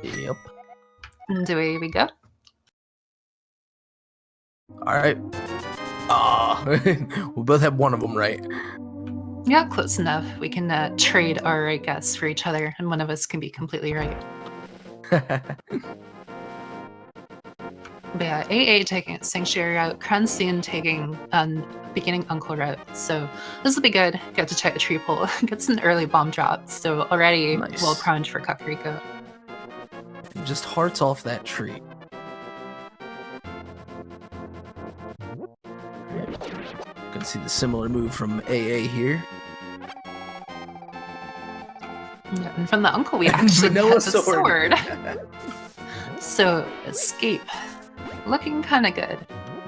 Yep. And away we go. All right. Ah, we both have one of them right. Yeah, close enough. We can trade our right guess for each other, and one of us can be completely right. But yeah, AA taking Sanctuary route, Cransoon taking beginning Uncle route. So this will be good. Get to check a tree pull. Gets an early bomb drop. So already Nice. well primed for Kakariko. And just hearts off that tree. You can see the similar move from AA here. Yeah, and from the uncle we actually Vanilla get the sword. So escape. Looking kind of good.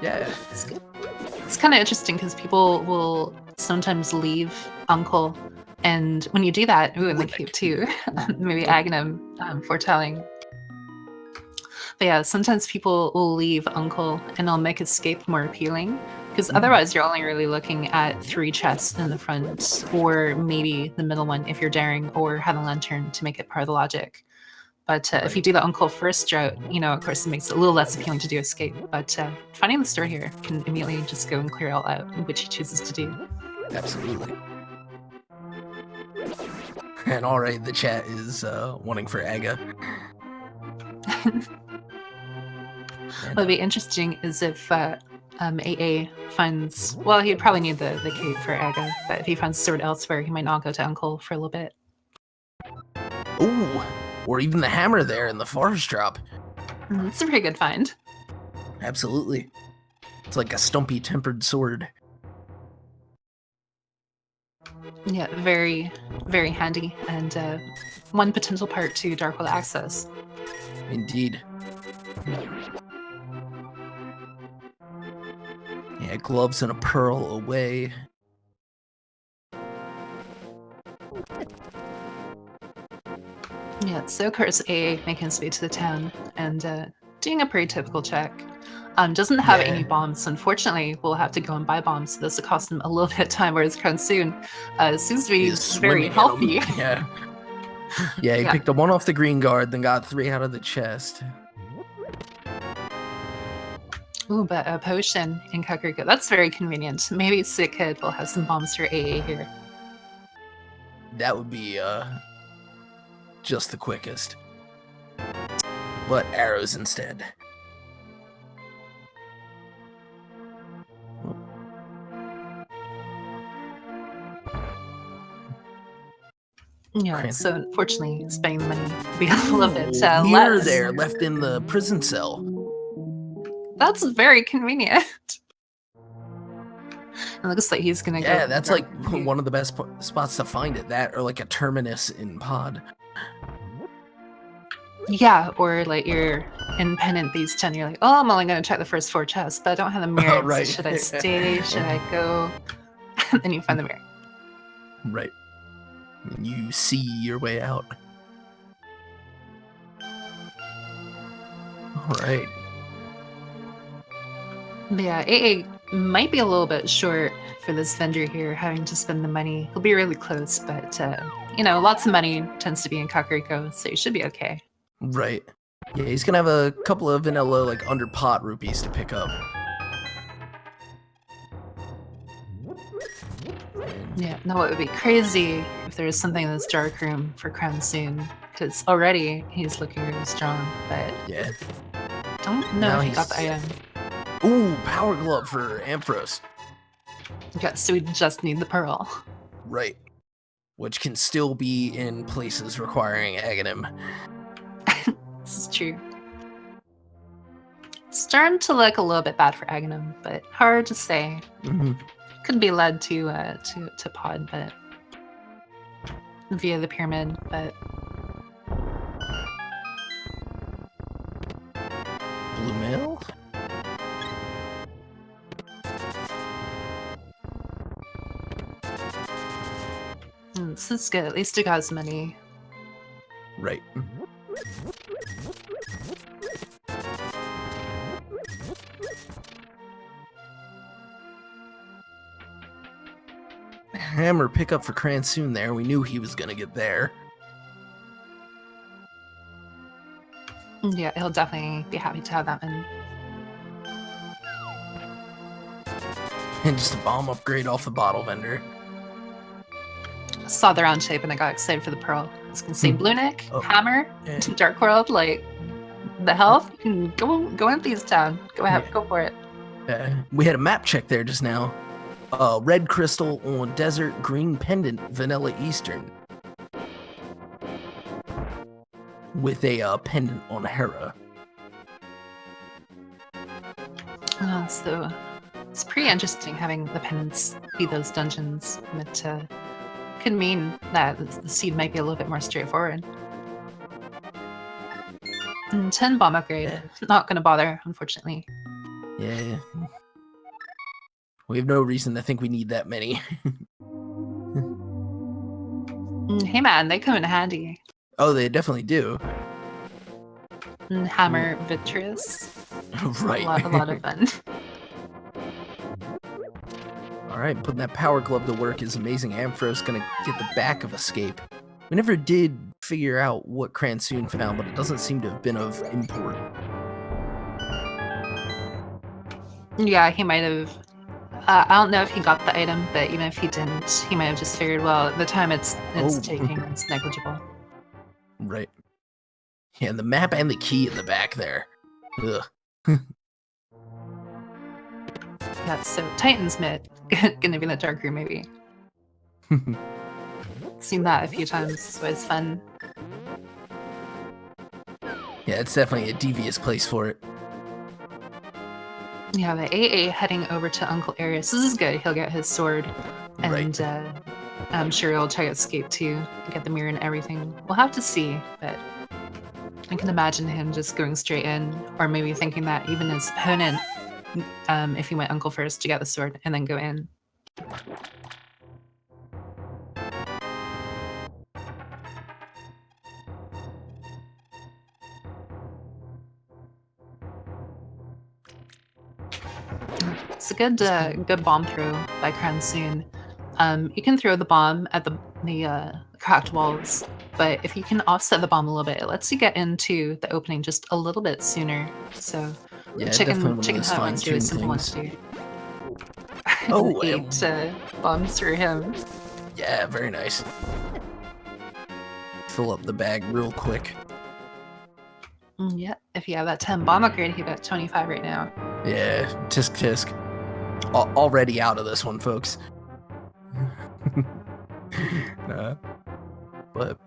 Yeah. It's kind of interesting because people will sometimes leave Uncle, and when you do that, in the cave too, maybe Aghanim foretelling. But yeah, sometimes people will leave Uncle and they'll make escape more appealing because otherwise you're only really looking at 3 chests in the front, or maybe the middle one if you're daring, or have a lantern to make it part of the logic. But if you do the Uncle first route, of course it makes it a little less appealing to do escape. But finding the store here can immediately just go and clear it all out, which he chooses to do. Absolutely. And all right, the chat is wanting for Aga. What would be interesting is if AA finds, well, he'd probably need the cape for Aga, but if he finds sword elsewhere, he might not go to Uncle for a little bit. Ooh, or even the hammer there in the forest drop. It's a pretty good find. Absolutely. It's like a stumpy tempered sword. Yeah, very, very handy, and one potential part to Dark World access. Indeed. Yeah, gloves and a pearl away. Yeah, so of course AA making his way to the town and doing a pretty typical check. Doesn't have any bombs. Unfortunately, we'll have to go and buy bombs. So this will cost him a little bit of time, whereas Cransoon seems to be very healthy. Yeah, he picked up one off the green guard, then got 3 out of the chest. Ooh, but a potion in Kakariko. That's very convenient. Maybe Sick Kid will have some bombs for AA here. That would be just the quickest. But arrows instead. Yeah, so unfortunately, spending the money will be a little bit mirror less. there, left in the prison cell. That's very convenient. It looks like he's gonna go. Yeah, that's like one of the best spots to find it. That or like a terminus in pod. Yeah, or like you're in Pennant Beast 10, you're like, oh, I'm only gonna check the first 4 chests, but I don't have the mirror. Right. So should I stay? Should I go? And then you find the mirror. Right. You see your way out. All right. But yeah, AA might be a little bit short for this vendor here, having to spend the money. He'll be really close, but lots of money tends to be in Kakariko, so you should be okay. Right. Yeah, he's gonna have a couple of vanilla, like, under pot rupees to pick up. Yeah, no, it would be crazy if there was something in this dark room for Cransoon, because already he's looking really strong, but yeah, don't know if he got the item. Ooh, power glove for Ampharos. Yeah, so we just need the pearl. Right. Which can still be in places requiring Aghanim. This is true. It's starting to look a little bit bad for Aghanim, but hard to say. Could be led to pod, but via the pyramid, but blue mail. This is good. At least it got his money. Right. Hammer pickup for Cransoon there. We knew he was going to get there. Yeah, he'll definitely be happy to have that one. And just a bomb upgrade off the bottle vendor. Saw the round shape and I got excited for the pearl. I was gonna say Blue Nick, Oh, Hammer, yeah. Dark World, like the health. You can go in these town. Go ahead, Yeah. go for it. We had a map check there just now. Red crystal on desert, green pendant, vanilla eastern. With a pendant on Hera. So it's pretty interesting having the pendants be those dungeons. It could mean that the seed might be a little bit more straightforward. And 10 bomb upgrade. Yeah. Not gonna bother, unfortunately. Yeah. We have no reason to think we need that many. Hey man, they come in handy. Oh, they definitely do. Hammer Vitreous. Right. A lot of fun. Alright, putting that power glove to work is AmazingAmpharos gonna get the back of escape. We never did figure out what Cransoon found, but it doesn't seem to have been of import. Yeah, he might have. I don't know if he got the item, but even if he didn't, he might have just figured, well, the time it's taking, it's negligible. Right. Yeah, and the map and the key in the back there. Ugh. Yeah, so Titan's Myth. Gonna be in the dark room, maybe. Seen that a few times, so it's fun. Yeah, it's definitely a devious place for it. Yeah, the AA heading over to Uncle Arius. This is good. He'll get his sword, and Right. I'm sure he'll try to escape too, get the mirror and everything. We'll have to see, but I can imagine him just going straight in, or maybe thinking that even his opponent, if he went Uncle first to get the sword and then go in. It's a good bomb throw by Cransoon. You can throw the bomb at the cracked walls, but if you can offset the bomb a little bit, it lets you get into the opening just a little bit sooner. So Yeah, chicken definitely hut one's really simple one to do. Oh, 8 bombs through him. Yeah, very nice. Fill up the bag real quick. Yeah, if you have that 10 bomb upgrade, you got 25 right now. Yeah, tisk tisk. Already out of this one, folks. But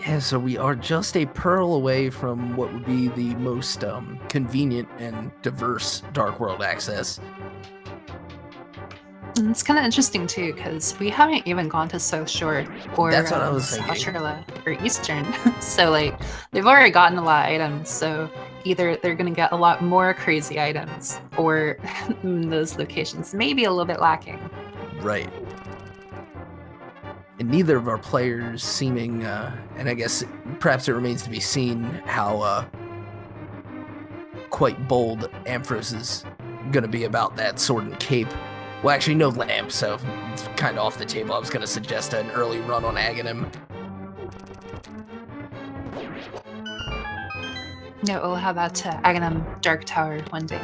yeah, so we are just a pearl away from what would be the most convenient and diverse Dark World access. And it's kind of interesting too, because we haven't even gone to South Shore or That's what I was South thinking. Shore or Eastern. So like they've already gotten a lot of items. So either they're gonna get a lot more crazy items, or those locations may be a little bit lacking. Right. And neither of our players seeming, and I guess perhaps it remains to be seen how quite bold Ampharos is going to be about that sword and cape. Well, actually, no lamp, so it's kind of off the table. I was going to suggest an early run on Aghanim. No, we'll have that Aghanim Dark Tower one day.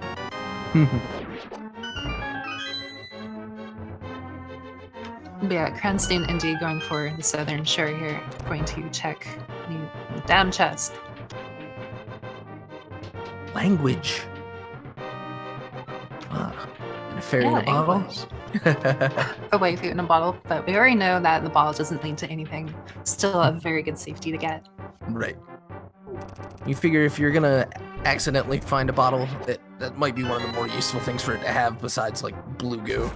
But yeah, Cransoon indeed going for the Southern Shore here. Going to check the damn chest. Language. And a fairy in a bottle. A waifu in a bottle, but we already know that the bottle doesn't lead to anything. Still a very good safety to get. Right. You figure if you're gonna accidentally find a bottle, that might be one of the more useful things for it to have besides like blue goo.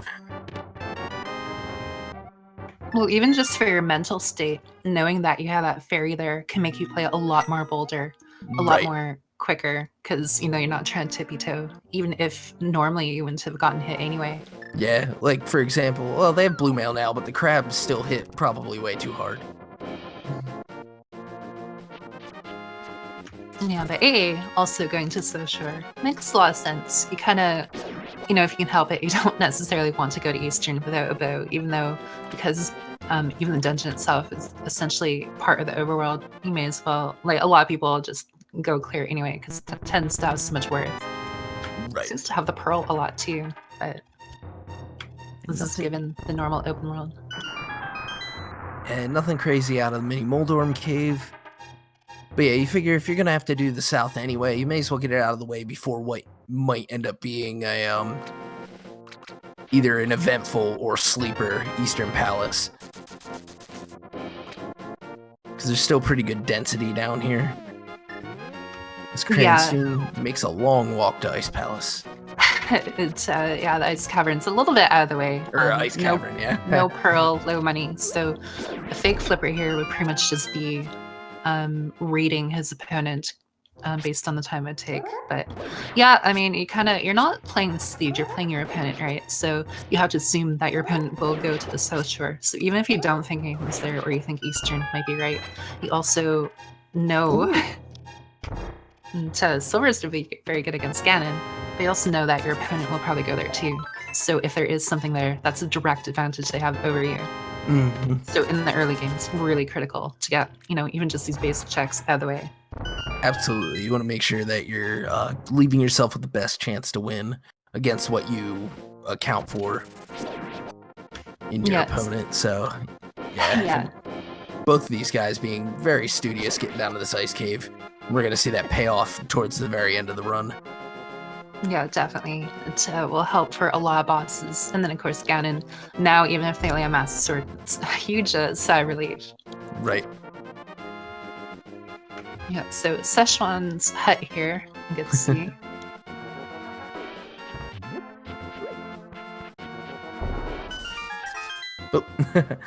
Well, even just for your mental state, knowing that you have that fairy there can make you play a lot more bolder, a lot more quicker, because, you know, you're not trying to tippy-toe, even if normally you wouldn't have gotten hit anyway. Yeah, like, for example, well, they have blue mail now, but the crabs still hit probably way too hard. Yeah, the AA also going to South Shore makes a lot of sense. You kind of, you know, if you can help it, you don't necessarily want to go to Eastern without a bow, even though, because even the dungeon itself is essentially part of the overworld. You may as well, like a lot of people just go clear anyway because it tends to have so much worth. Right. Seems to have the pearl a lot too, but this is given the normal open world. And nothing crazy out of the mini Moldorm cave. But yeah, you figure if you're gonna have to do the south anyway, you may as well get it out of the way before what might end up being a either an eventful or sleeper Eastern Palace. Because there's still pretty good density down here. This Cransoon makes a long walk to Ice Palace. It's yeah, the ice cavern's a little bit out of the way. Or ice cavern, yeah. No pearl, low money. So a fake flipper here would pretty much just be rating his opponent based on the time it take. But yeah, I mean, you're not playing the siege, you're playing your opponent, right? So you have to assume that your opponent will go to the South Shore. So even if you don't think anything's there, or you think Eastern might be right, you also know. And Silver is very good against Ganon, but you also know that your opponent will probably go there too. So if there is something there, that's a direct advantage they have over you. So in the early game, it's really critical to get, even just these basic checks out of the way. Absolutely. You want to make sure that you're leaving yourself with the best chance to win against what you account for in your opponent. So, yeah. Both of these guys being very studious getting down to this ice cave. We're going to see that payoff towards the very end of the run. Yeah, definitely. It will help for a lot of bosses. And then, of course, Ganon, now, even if they only have Master Sword, it's a huge sigh of relief. Right. Yeah, so Szechuan's hut here, you get to see. Oh. A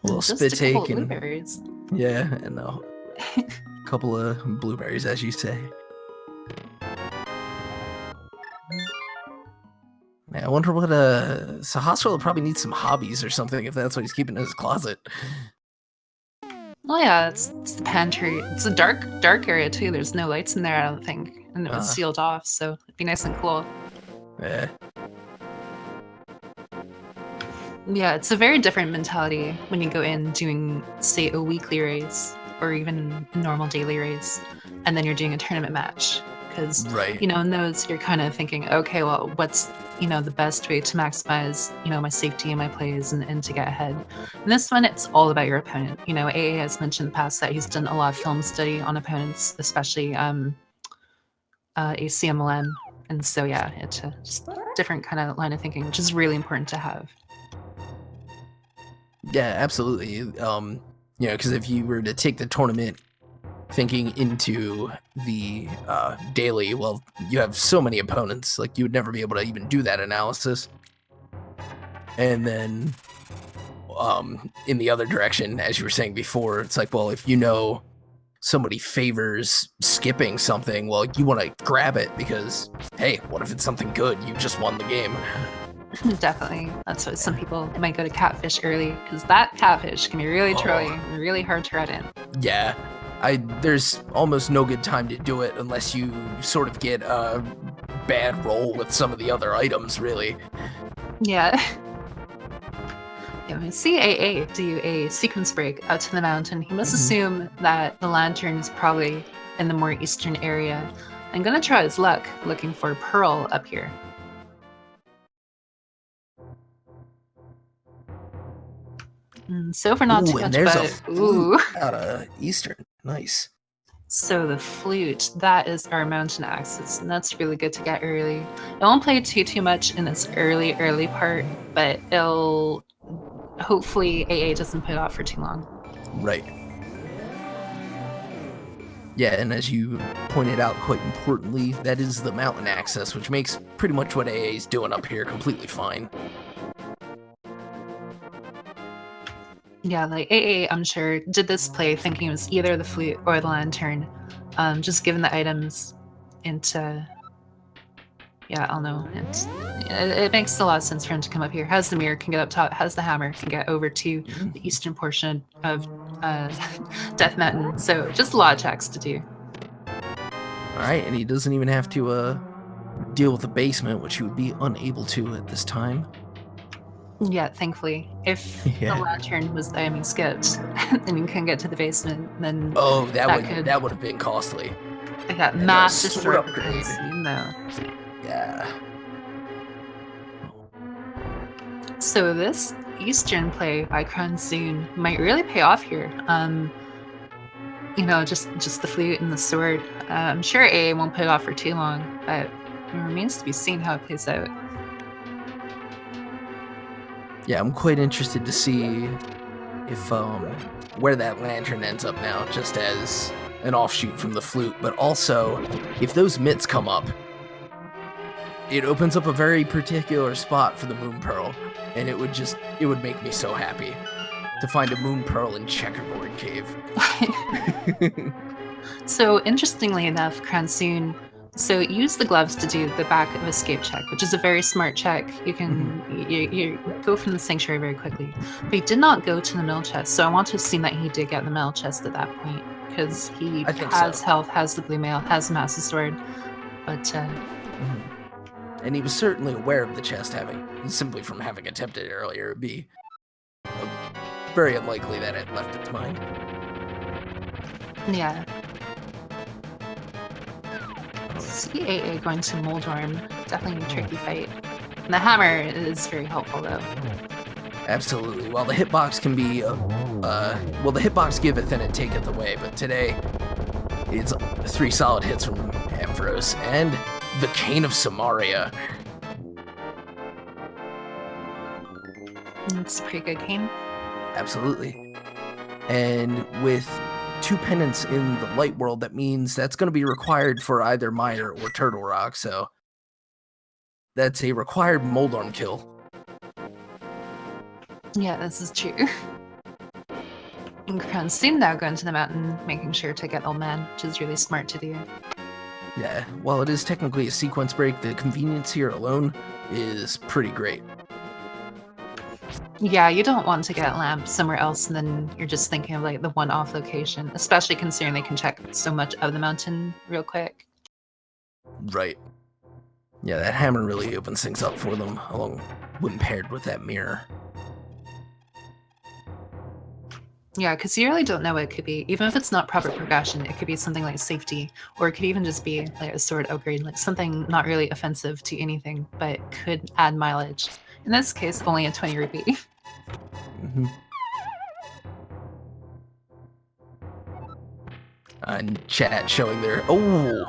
little spit take and blueberries. Yeah, and a couple of blueberries, as you say. Yeah, I wonder what Sahasra will probably need some hobbies or something if that's what he's keeping in his closet. Oh yeah, it's the pantry. It's a dark area too. There's no lights in there, I don't think, and it was sealed off, so it'd be nice and cool. Yeah. Yeah, it's a very different mentality when you go in doing, say, a weekly race or even a normal daily race, and then you're doing a tournament match. Because, in those, you're kind of thinking, okay, well, what's, the best way to maximize, my safety and my plays and to get ahead. In this one, it's all about your opponent. AA has mentioned in the past that he's done a lot of film study on opponents, especially ACMLM. And so, yeah, it's just a different kind of line of thinking, which is really important to have. Yeah, absolutely. Because if you were to take the tournament thinking into the daily, well, you have so many opponents, like you would never be able to even do that analysis. And then in the other direction, as you were saying before, it's like, well, if somebody favors skipping something, well, you want to grab it because, hey, what if it's something good? You just won the game. Definitely. That's why some people might go to catfish early, because that catfish can be really trolly and really hard to run in. Yeah. There's almost no good time to do it unless you sort of get a bad roll with some of the other items, really. Yeah. When we see AA do a sequence break out to the mountain, he must assume that the lantern is probably in the more eastern area. I'm going to try his luck looking for Pearl up here. So far, not too much, there's but a flute out of Eastern. Nice. So the flute, that is our mountain axis, and that's really good to get early. It won't play too much in this early part, but it'll hopefully AA doesn't put it off for too long. Right. Yeah, and as you pointed out quite importantly, that is the mountain access, which makes pretty much what AA is doing up here completely fine. Yeah, like AA, I'm sure, did this play thinking it was either the flute or the lantern, just given the items into... Yeah, I'll know. It makes a lot of sense for him to come up here. Has the mirror, can get up top, has the hammer, can get over to the eastern portion of Death Mountain. So just a lot of checks to do. Alright, and he doesn't even have to deal with the basement, which he would be unable to at this time. Yeah, thankfully. If the Yeah. lantern was, I mean, skipped, and you couldn't get to the basement, then Oh, that could that would have been costly. like that And a massive sword sword for upgrade. Cransoon, though. Yeah. So this Eastern play by Cransoon might really pay off here. You know, just the flute and the sword. I'm sure AA won't put it off for too long, but it remains to be seen how it plays out. Yeah, I'm quite interested to see if where that lantern ends up now, just as an offshoot from the flute, but also if those mitts come up, it opens up a very particular spot for the moon pearl, and it would make me so happy to find a moon pearl in Checkerboard Cave. So interestingly enough, Cransoon, so use the gloves to do the back of escape check, which is a very smart check. You can you go from the sanctuary very quickly. But he did not go to the middle chest, so I want to assume that he did get the middle chest at that point because he I think has so. health, has the blue mail, has the massive sword. But And he was certainly aware of the chest simply from having attempted it earlier. It'd be very unlikely that it left its mind. yeah. CAA going to Moldorm, definitely a tricky fight. And the hammer is very helpful though. Absolutely. While the hitbox can be, well, the hitbox giveth and it taketh away, but today it's 3 solid hits from Ampharos and the Cane of Samaria. It's a pretty good game. Absolutely. And with 2 pendants in the light world, that means that's going to be required for either Mire or Turtle Rock, so that's a required Moldorm kill. Yeah, this is true. And Cransoon now going to the mountain, making sure to get Old Man, which is really smart to do. Yeah, while it is technically a sequence break, the convenience here alone is pretty great. Yeah, you don't want to get Lamp somewhere else and then you're just thinking of like the one-off location, especially considering they can check so much of the mountain real quick. Right. Yeah, that hammer really opens things up for them, along when paired with that mirror. Yeah, because you really don't know what it could be. Even if it's not proper progression, it could be something like safety, or it could even just be like a sword upgrade, like something not really offensive to anything, but could add mileage. In this case, only a 20 rupee. Mm-hmm. And chat showing their... Oh!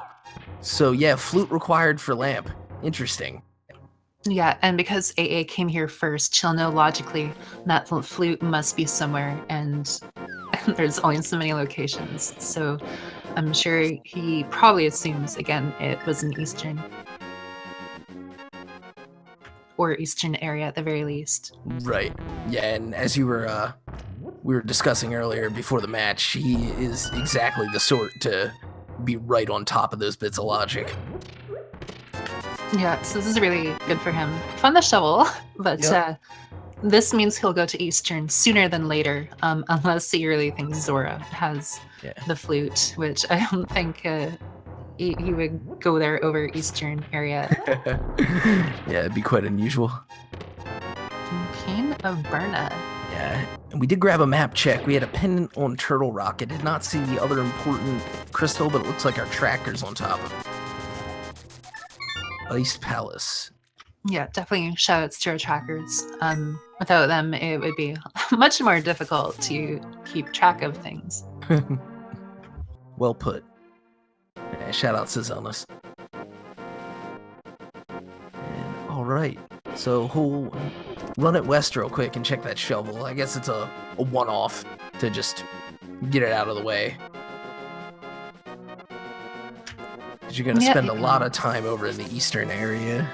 So yeah, flute required for lamp. Interesting. Yeah, and because AA came here first, she'll know logically that the flute must be somewhere, and there's only so many locations. So I'm sure he probably assumes, again, it was an Eastern. Or Eastern area at the very least. Right. Yeah, and as we were discussing earlier before the match, he is exactly the sort to be right on top of those bits of logic. Yeah, so this is really good for him. Fun the shovel, but Yep. this means he'll go to Eastern sooner than later, unless he really thinks Zora has the flute, which I don't think he would go there over Eastern area. Yeah, it'd be quite unusual. Cane of Berna. Yeah, and we did grab a map check. We had a pendant on Turtle Rock. I did not see the other important crystal, but it looks like our tracker's on top of it. Ice Palace. Yeah, definitely shoutouts to our trackers. Without them, it would be much more difficult to keep track of things. Well put. Yeah, shout out to Zelnus. And all right, so we'll run it west real quick and check that shovel. I guess it's a one-off to just get it out of the way. You're going to spend a lot of time over in the eastern area.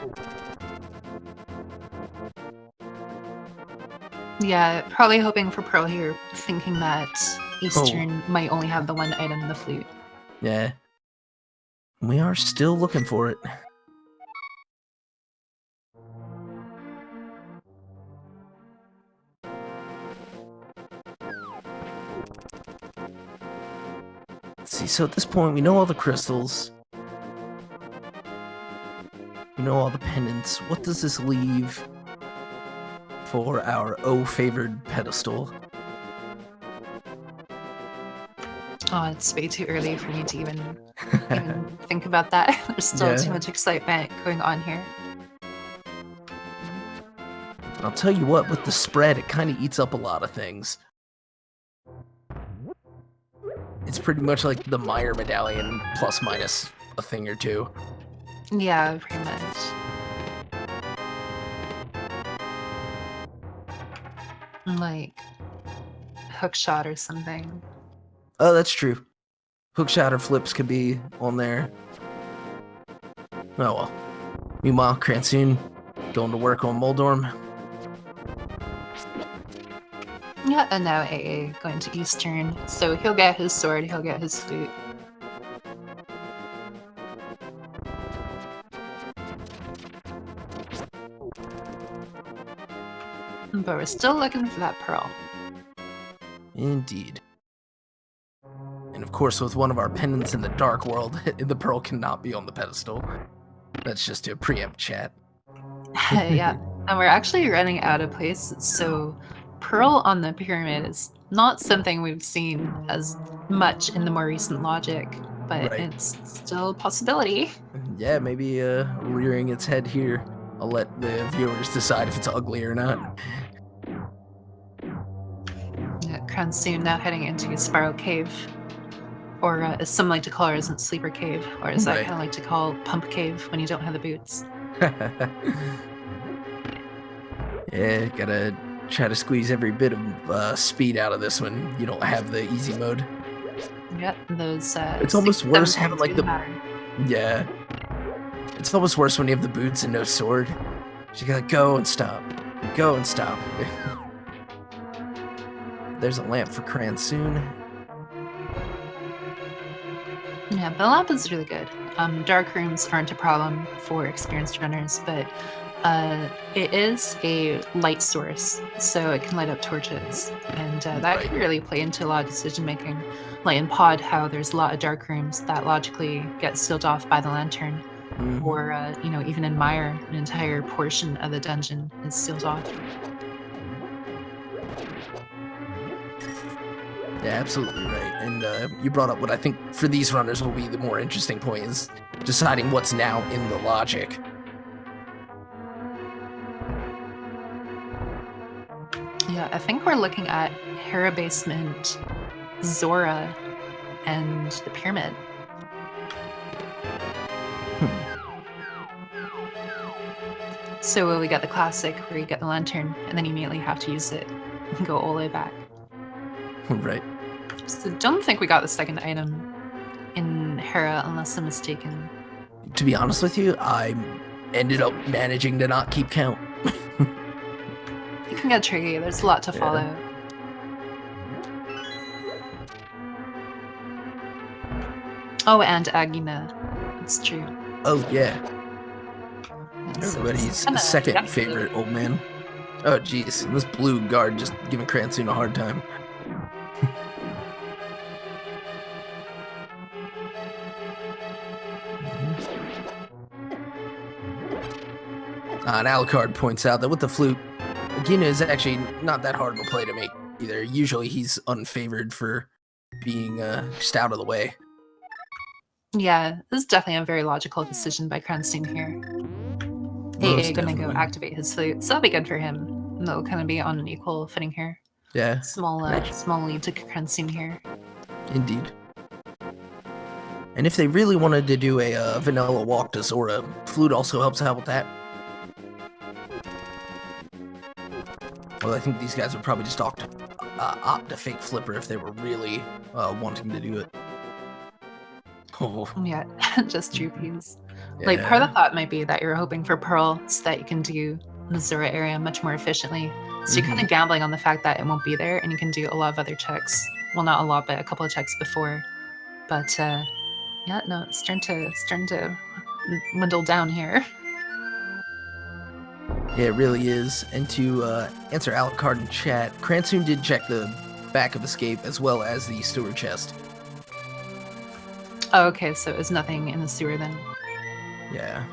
Yeah, probably hoping for Pearl here, thinking that Eastern might only have the one item, the flute. Yeah. We are still looking for it. Let's see, so at this point, we know all the crystals. We know all the pendants. What does this leave for our favored pedestal. Oh, it's way too early for me to even think about that. There's still too much excitement going on here. I'll tell you what, with the spread, it kind of eats up a lot of things. It's pretty much like the Meyer medallion plus minus a thing or two. Yeah, pretty much. Like hook shot or something. Oh, that's true. Hook shot or flips could be on there. Oh well. Meanwhile, Cransoon going to work on Moldorm. Yeah, and now AA going to Eastern, so he'll get his sword, he'll get his flute. But we're still looking for that pearl. Indeed. And of course, with one of our pendants in the Dark World, the pearl cannot be on the pedestal. That's just to preempt chat. Yeah, and we're actually running out of places, so pearl on the pyramid is not something we've seen as much in the more recent logic, but it's still a possibility. Yeah, maybe rearing its head here. I'll let the viewers decide if it's ugly or not. Cransoon now heading into Spiral Cave, or as some like to call it, isn't Sleeper Cave, or as I kind of like to call Pump Cave when you don't have the boots. Yeah, gotta try to squeeze every bit of speed out of this one. You don't have the easy mode. Yep, those. It's almost worse having like the. Yeah. It's almost worse when you have the boots and no sword. You gotta go and stop. Go and stop. There's a lamp for Cransoon. Yeah, the lamp is really good. Dark rooms aren't a problem for experienced runners, but it is a light source, so it can light up torches, and that can really play into a lot of decision making. Like in Pod, how there's a lot of dark rooms that logically get sealed off by the lantern, or even in Mire, an entire portion of the dungeon is sealed off. Yeah, absolutely right. And you brought up what I think for these runners will be the more interesting point is deciding what's now in the logic. Yeah, I think we're looking at Hera Basement, Zora, and the Pyramid. So we got the classic where you get the lantern and then you immediately have to use it and go all the way back. Right. So don't think we got the second item in Hera unless I'm mistaken. To be honest with you, I ended up managing to not keep count. It can get tricky. There's a lot to follow. Oh, and Agina. That's true. Oh, yeah. Everybody's second favorite old man. Oh, jeez. This blue guard just giving Cransoon a hard time. And Alucard points out that with the flute, Agina is actually not that hard of a play to make either. Usually he's unfavored for being just out of the way. Yeah, this is definitely a very logical decision by Cransoon here. AA gonna go activate his flute, so that'll be good for him. And they'll kind of be on an equal footing here. Yeah. Small lead to Cransoon here. Indeed. And if they really wanted to do a vanilla walk to Zora, flute also helps out with that. Well, I think these guys would probably just opt to fake flipper if they were really wanting to do it. Oh. Yeah, just rupees. Yeah. Like, part of the thought might be that you're hoping for Pearl so that you can do the Zora area much more efficiently. So you're kind of gambling on the fact that it won't be there and you can do a lot of other checks. Well, not a lot, but a couple of checks before. But, yeah, no, it's starting to dwindle down here. Yeah, it really is. And to answer Alucard in chat, Cransoon did check the back of Escape as well as the sewer chest. Oh, okay, so it was nothing in the sewer then. Yeah.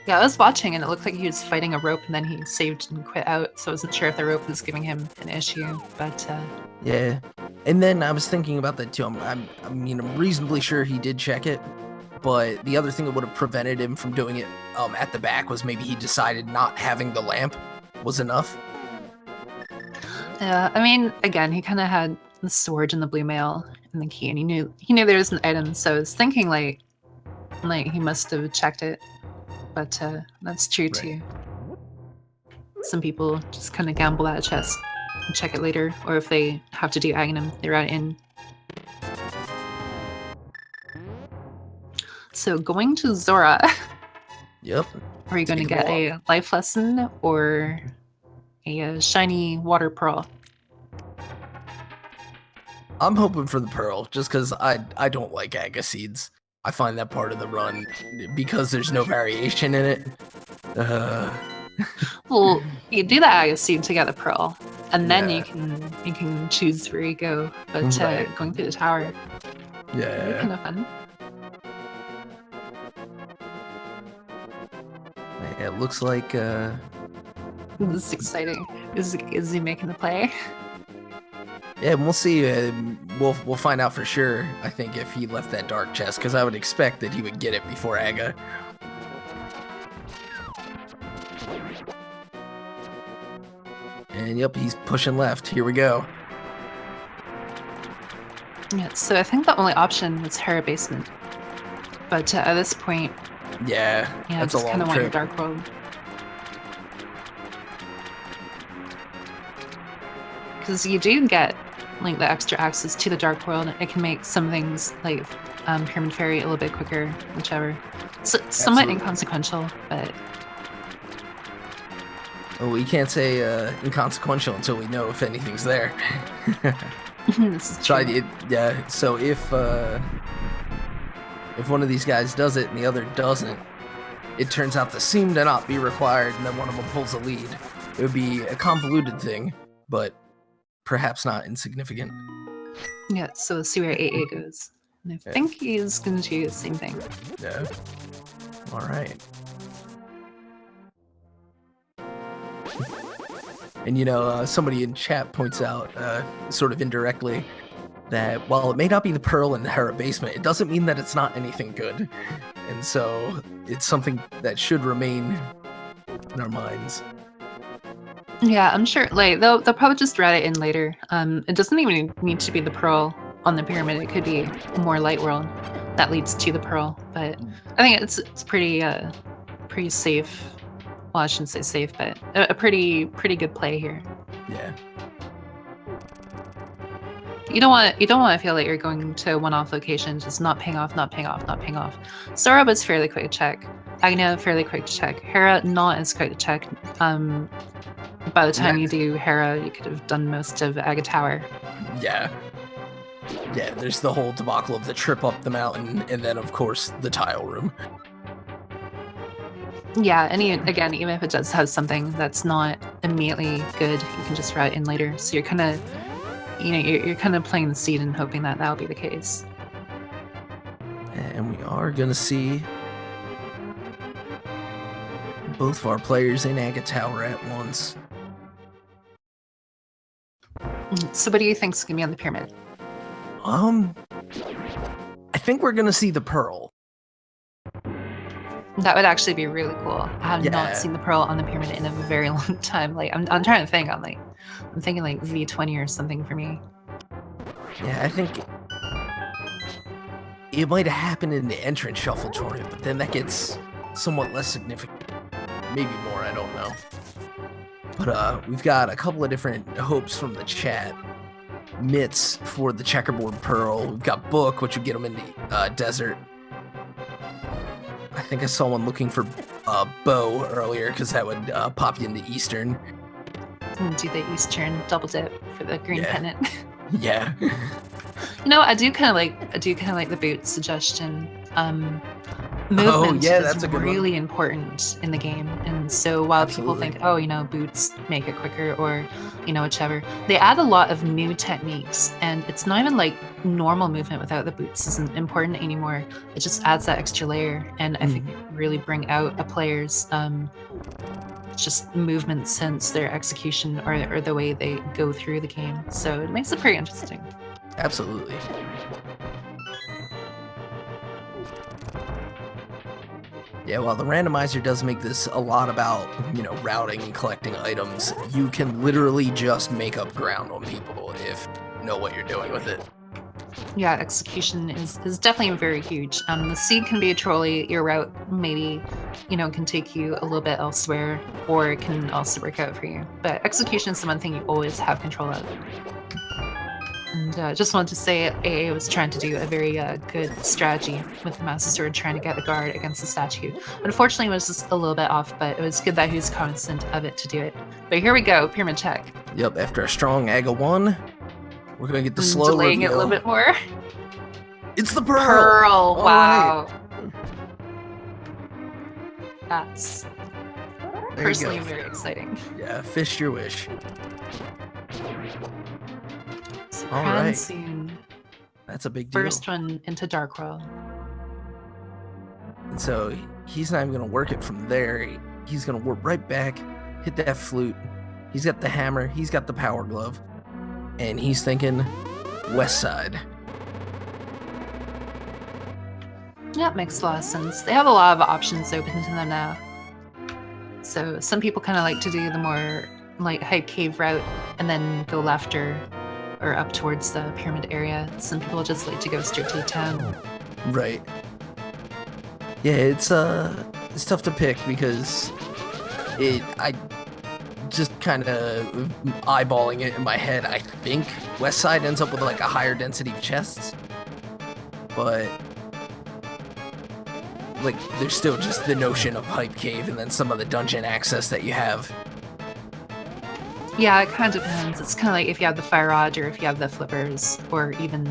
Yeah, I was watching and it looked like he was fighting a rope and then he saved and quit out, so I wasn't sure if the rope was giving him an issue, but Yeah. And then I was thinking about that too. I'm reasonably sure he did check it, but the other thing that would have prevented him from doing it at the back was maybe he decided not having the lamp was enough. yeah, I mean, again, he kind of had the sword and the blue mail and the key, and he knew there was an item, so I was thinking like he must have checked it, but that's true too. Some people just kind of gamble at a chest and check it later, or if they have to do Aghanim, they write it in. So going to Zora. Yep. Are you going to get a life lesson or a shiny water pearl? I'm hoping for the pearl, just because I don't like Aga seeds. I find that part of the run, because there's no variation in it. Well, you do the Aga seed to get the pearl, and then you can choose where you go. But going through the tower, yeah, kind of fun. It looks like this is exciting. Is he making the play? Yeah, and we'll see. We'll find out for sure. I think if he left that dark chest, because I would expect that he would get it before Aga. And yep, he's pushing left. Here we go. Yeah, so I think the only option was Hera Basement, but at this point, yeah, that's a long kind of trip. want Dark World. Because you do get like the extra access to the Dark World. It can make some things like Pyramid Fairy a little bit quicker, whichever. So, somewhat inconsequential, but... Well, we can't say inconsequential until we know if anything's there. This is true. So if one of these guys does it and the other doesn't, it turns out to seem to not be required, and then one of them pulls a lead. It would be a convoluted thing, but perhaps not insignificant. Yeah, so we'll see where AA goes. And I think he's going to do the same thing. Yeah. All right. And somebody in chat points out, sort of indirectly, that while it may not be the pearl in the Hera Basement, it doesn't mean that it's not anything good. And so it's something that should remain in our minds. Yeah, I'm sure. Like they'll probably just write it in later. It doesn't even need to be the pearl on the pyramid. It could be more light world that leads to the pearl. But I think it's pretty safe. Well, I shouldn't say safe, but a pretty good play here. Yeah. You don't want to feel like you're going to a one-off location, just not paying off. Sora was fairly quick to check. Agna fairly quick to check. Hera not as quick to check. By the time you do Hera, you could have done most of Aga Tower. Yeah. Yeah, there's the whole debacle of the trip up the mountain, and then of course the tile room. Yeah, and even if it does have something that's not immediately good, you can just write in later. So you're kind of, you're kind of playing the seed and hoping that that'll be the case. And we are gonna see both of our players in Aga Tower at once. So what do you think is gonna be on the pyramid? I think we're gonna see the pearl. That would actually be really cool. I have not seen the pearl on the pyramid in a very long time. Like I'm trying to think. I'm thinking like V20 or something for me. Yeah, I think it might have happened in the entrance shuffle tournament, but then that gets somewhat less significant. Maybe more, I don't know. But we've got a couple of different hopes from the chat. Mitts for the checkerboard pearl. We've got Book, which would get them in the desert. I think I saw one looking for Bow earlier, because that would pop you into Eastern. And do the Eastern double dip for the green pennant. Yeah. I do kind of like the boot suggestion. movement yeah, is that's a good one. really important in the game. And so while people Absolutely. think, oh, boots make it quicker or, whichever, they add a lot of new techniques. And it's not even like normal movement without the boots isn't important anymore. It just adds that extra layer. And I think it can really bring out a player's just movement sense, their execution, or the way they go through the game. So it makes it pretty interesting. Absolutely. Yeah, while the randomizer does make this a lot about, routing and collecting items, you can literally just make up ground on people if you know what you're doing with it. Yeah, execution is definitely very huge. The seed can be a trolley. Your route maybe, can take you a little bit elsewhere, or it can also work out for you. But execution is the one thing you always have control of. And just wanted to say AA was trying to do a very good strategy with the Master Sword, trying to get the guard against the statue. Unfortunately, it was just a little bit off, but it was good that he was cognizant of it to do it. But here we go, pyramid check. Yep, after a strong AGA 1, we're going to get the slow delaying reveal. it a little bit more. It's the pearl! Pearl, wow. Right. That's There personally you go. very exciting. Yeah, fish your wish. So All right. Cransoon, That's a big deal. first one into Dark World. And so he's not even going to work it from there. He's going to work right back, hit that flute. He's got the hammer. He's got the power glove. And he's thinking west side. Yeah, it makes a lot of sense. They have a lot of options open to them now. So some people kind of like to do the more like hype cave route and then go left or up towards the pyramid area. Some people just like to go straight to the town. Right. Yeah, it's tough to pick because I just kind of eyeballing it in my head. I think west side ends up with like a higher density of chests, but like there's still just the notion of hype cave and then some of the dungeon access that you have. Yeah, it kind of depends. It's kind of like if you have the fire rod or if you have the flippers or even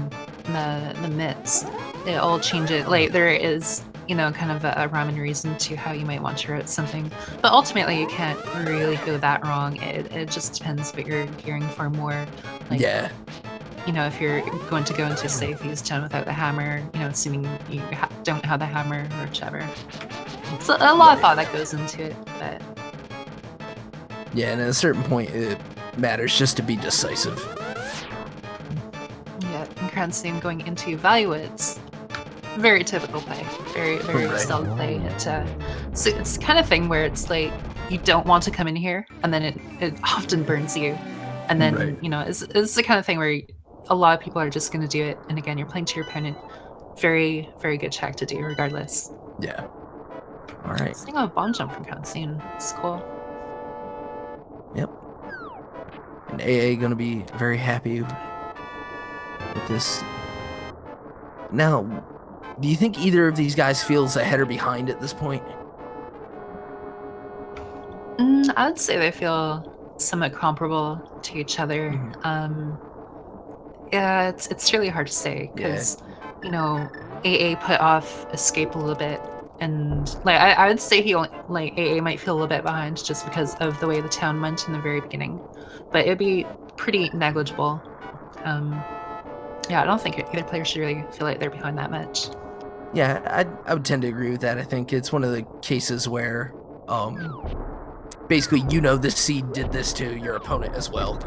the mitts. They all change it. Like there is, kind of a rhyme and reason to how you might want to route something. But ultimately, you can't really go that wrong. It just depends what you're gearing for more. Like, Yeah. If you're going to go into, say, Fuse Town without the hammer, assuming you don't have the hammer or whichever. It's a lot of thought that goes into it, but... Yeah, and at a certain point, it matters just to be decisive. Yeah, and Cransoon going into Valuewoods. Very typical play. Very, very Right. Zelda play. So it's the kind of thing where it's like, you don't want to come in here, and then it often burns you. And then, Right. it's the kind of thing where a lot of people are just going to do it. And again, you're playing to your opponent. Very, very good check to do regardless. Yeah. All right. Seeing a bomb jump from Cransoon. It's cool. Yep. And AA gonna be very happy with this. Now, do you think either of these guys feels ahead or behind at this point? I would say they feel somewhat comparable to each other. Yeah, it's really hard to say because, AA put off Escape a little bit. And like I would say AA might feel a little bit behind just because of the way the town went in the very beginning, but it'd be pretty negligible. Yeah, I don't think either player should really feel like they're behind that much. Yeah, I would tend to agree with that. I think it's one of the cases where, basically, the seed did this to your opponent as well.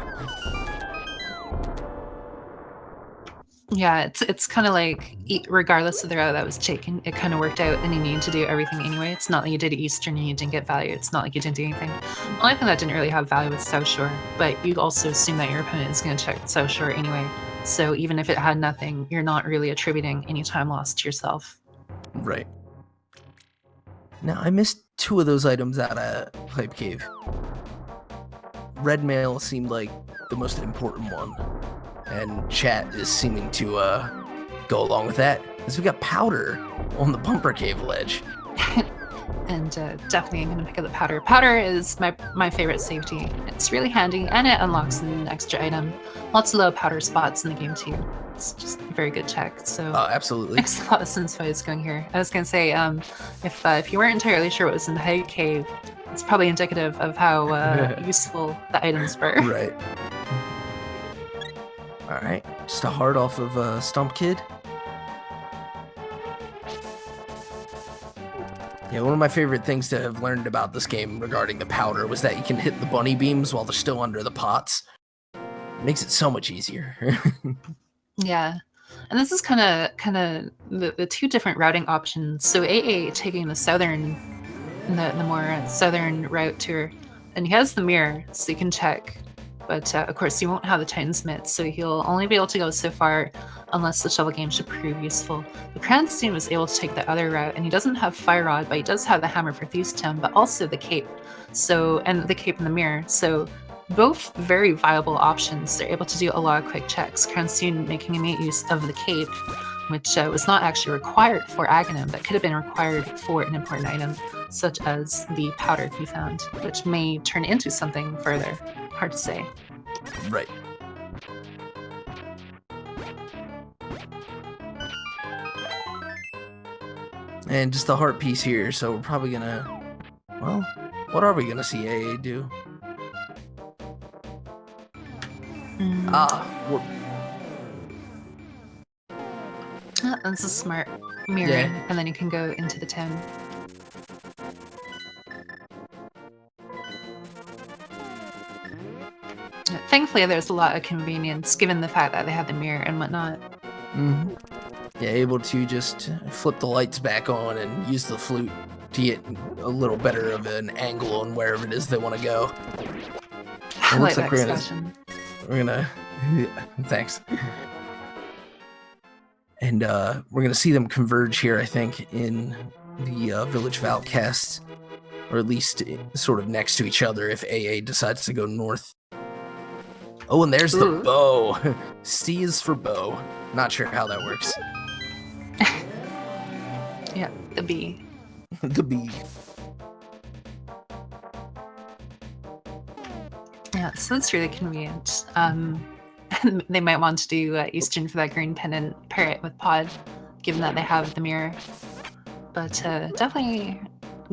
Yeah, it's kind of like, regardless of the route that was taken, it kind of worked out and you needed to do everything anyway. It's not like you did Eastern and you didn't get value. It's not like you didn't do anything. The only thing that didn't really have value was South Shore, but you also assume that your opponent is going to check South Shore anyway. So even if it had nothing, you're not really attributing any time lost to yourself. Right. Now, I missed 2 of those items out of Hype Cave. Red mail seemed like the most important one. And chat is seeming to go along with that, as we got powder on the bumper cave ledge. and definitely I'm gonna pick up the powder. Powder is my favorite safety. It's really handy, and it unlocks an extra item. Lots of low powder spots in the game too. It's just a very good check. So Oh, absolutely. makes a lot of sense why it's going here. I was gonna say, if you weren't entirely sure what was in the hide cave, it's probably indicative of how useful the items were. Right. All right, just a heart off of Stump Kid. Yeah, one of my favorite things to have learned about this game regarding the powder was that you can hit the bunny beams while they're still under the pots. It makes it so much easier. Yeah. And this is kind of the two different routing options. So AA taking the more southern route tour, and he has the mirror, so you can check. But of course, you won't have the Titan's Mitt, so he'll only be able to go so far unless the shovel game should prove useful. But Cransoon was able to take the other route, and he doesn't have Fire Rod, but he does have the Hammer for Thieves' Town, but also the Cape. And the Cape and the Mirror. So both very viable options. They're able to do a lot of quick checks. Cransoon making immediate use of the Cape, which was not actually required for Aghanim, but could have been required for an important item, such as the powder he found, which may turn into something further. Hard to say. Right. And just the heart piece here, so we're probably gonna... Well, what are we gonna see AA do? That's a smart mirroring, Yeah. and then you can go into the town. Thankfully, there's a lot of convenience given the fact that they have the mirror and whatnot. Mm-hmm. Yeah, able to just flip the lights back on and use the flute to get a little better of an angle on wherever it is they want to go. I like that expression. We're gonna thanks. And we're gonna see them converge here, I think, in the Village of Outcasts, or at least sort of next to each other if AA decides to go north. Oh, and there's the bow. C is for bow. Not sure how that works. Yeah, the B. The B. Yeah, so that's really convenient. They might want to do Eastern for that green pendant, pair it with Pod, given that they have the mirror. But definitely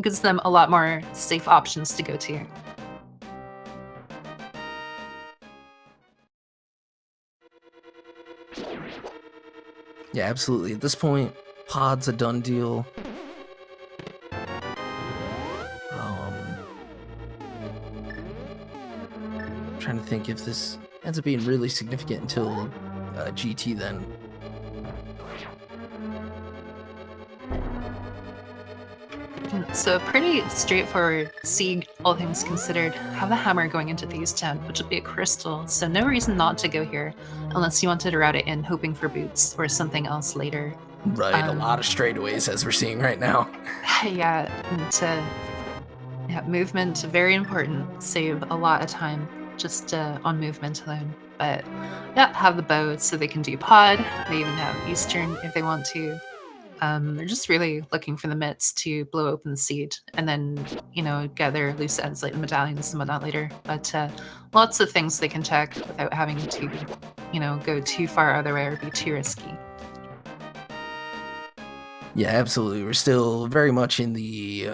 gives them a lot more safe options to go to. Yeah, absolutely. At this point, Pod's a done deal. I'm trying to think if this ends up being really significant until GT then. So pretty straightforward Sieg, all things considered. Have the hammer going into Thieves' Town, which would be a crystal, so no reason not to go here, unless you wanted to route it in hoping for boots or something else later. Right, a lot of straightaways as we're seeing right now. Yeah, and movement, very important. Save a lot of time just on movement alone. But yeah, have the bow so they can do Pod. They even have Eastern if they want to. They're just really looking for the mitts to blow open the seed and then, gather loose ends like the medallions and whatnot later. But lots of things they can check without having to, go too far other way or be too risky. Yeah, absolutely. We're still very much in the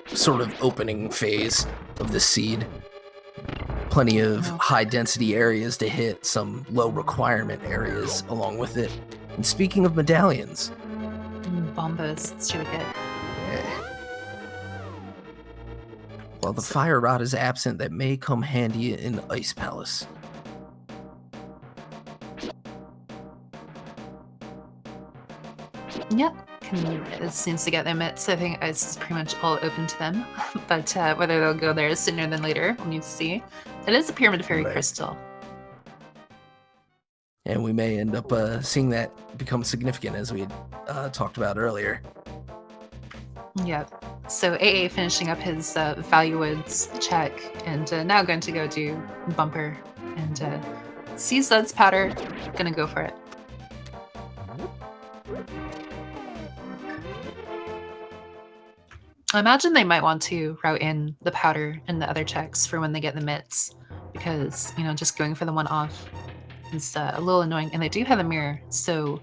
sort of opening phase of the seed. Plenty of high density areas to hit, some low requirement areas along with it. And speaking of medallions, Bombas, it's really good. Well, the fire rod is absent, that may come handy in Ice Palace. Yep, as soon as they get their mitts, I think ice is pretty much all open to them. But whether they'll go there sooner than later, we'll need to see. It is a Pyramid Fairy crystal. And we may end up seeing that become significant, as we had talked about earlier. Yep. So AA finishing up his Value Woods check, and now going to go do Bumper. And sees Zed's powder, gonna go for it. I imagine they might want to route in the powder and the other checks for when they get the mitts, because just going for the one off is a little annoying. And they do have a mirror, so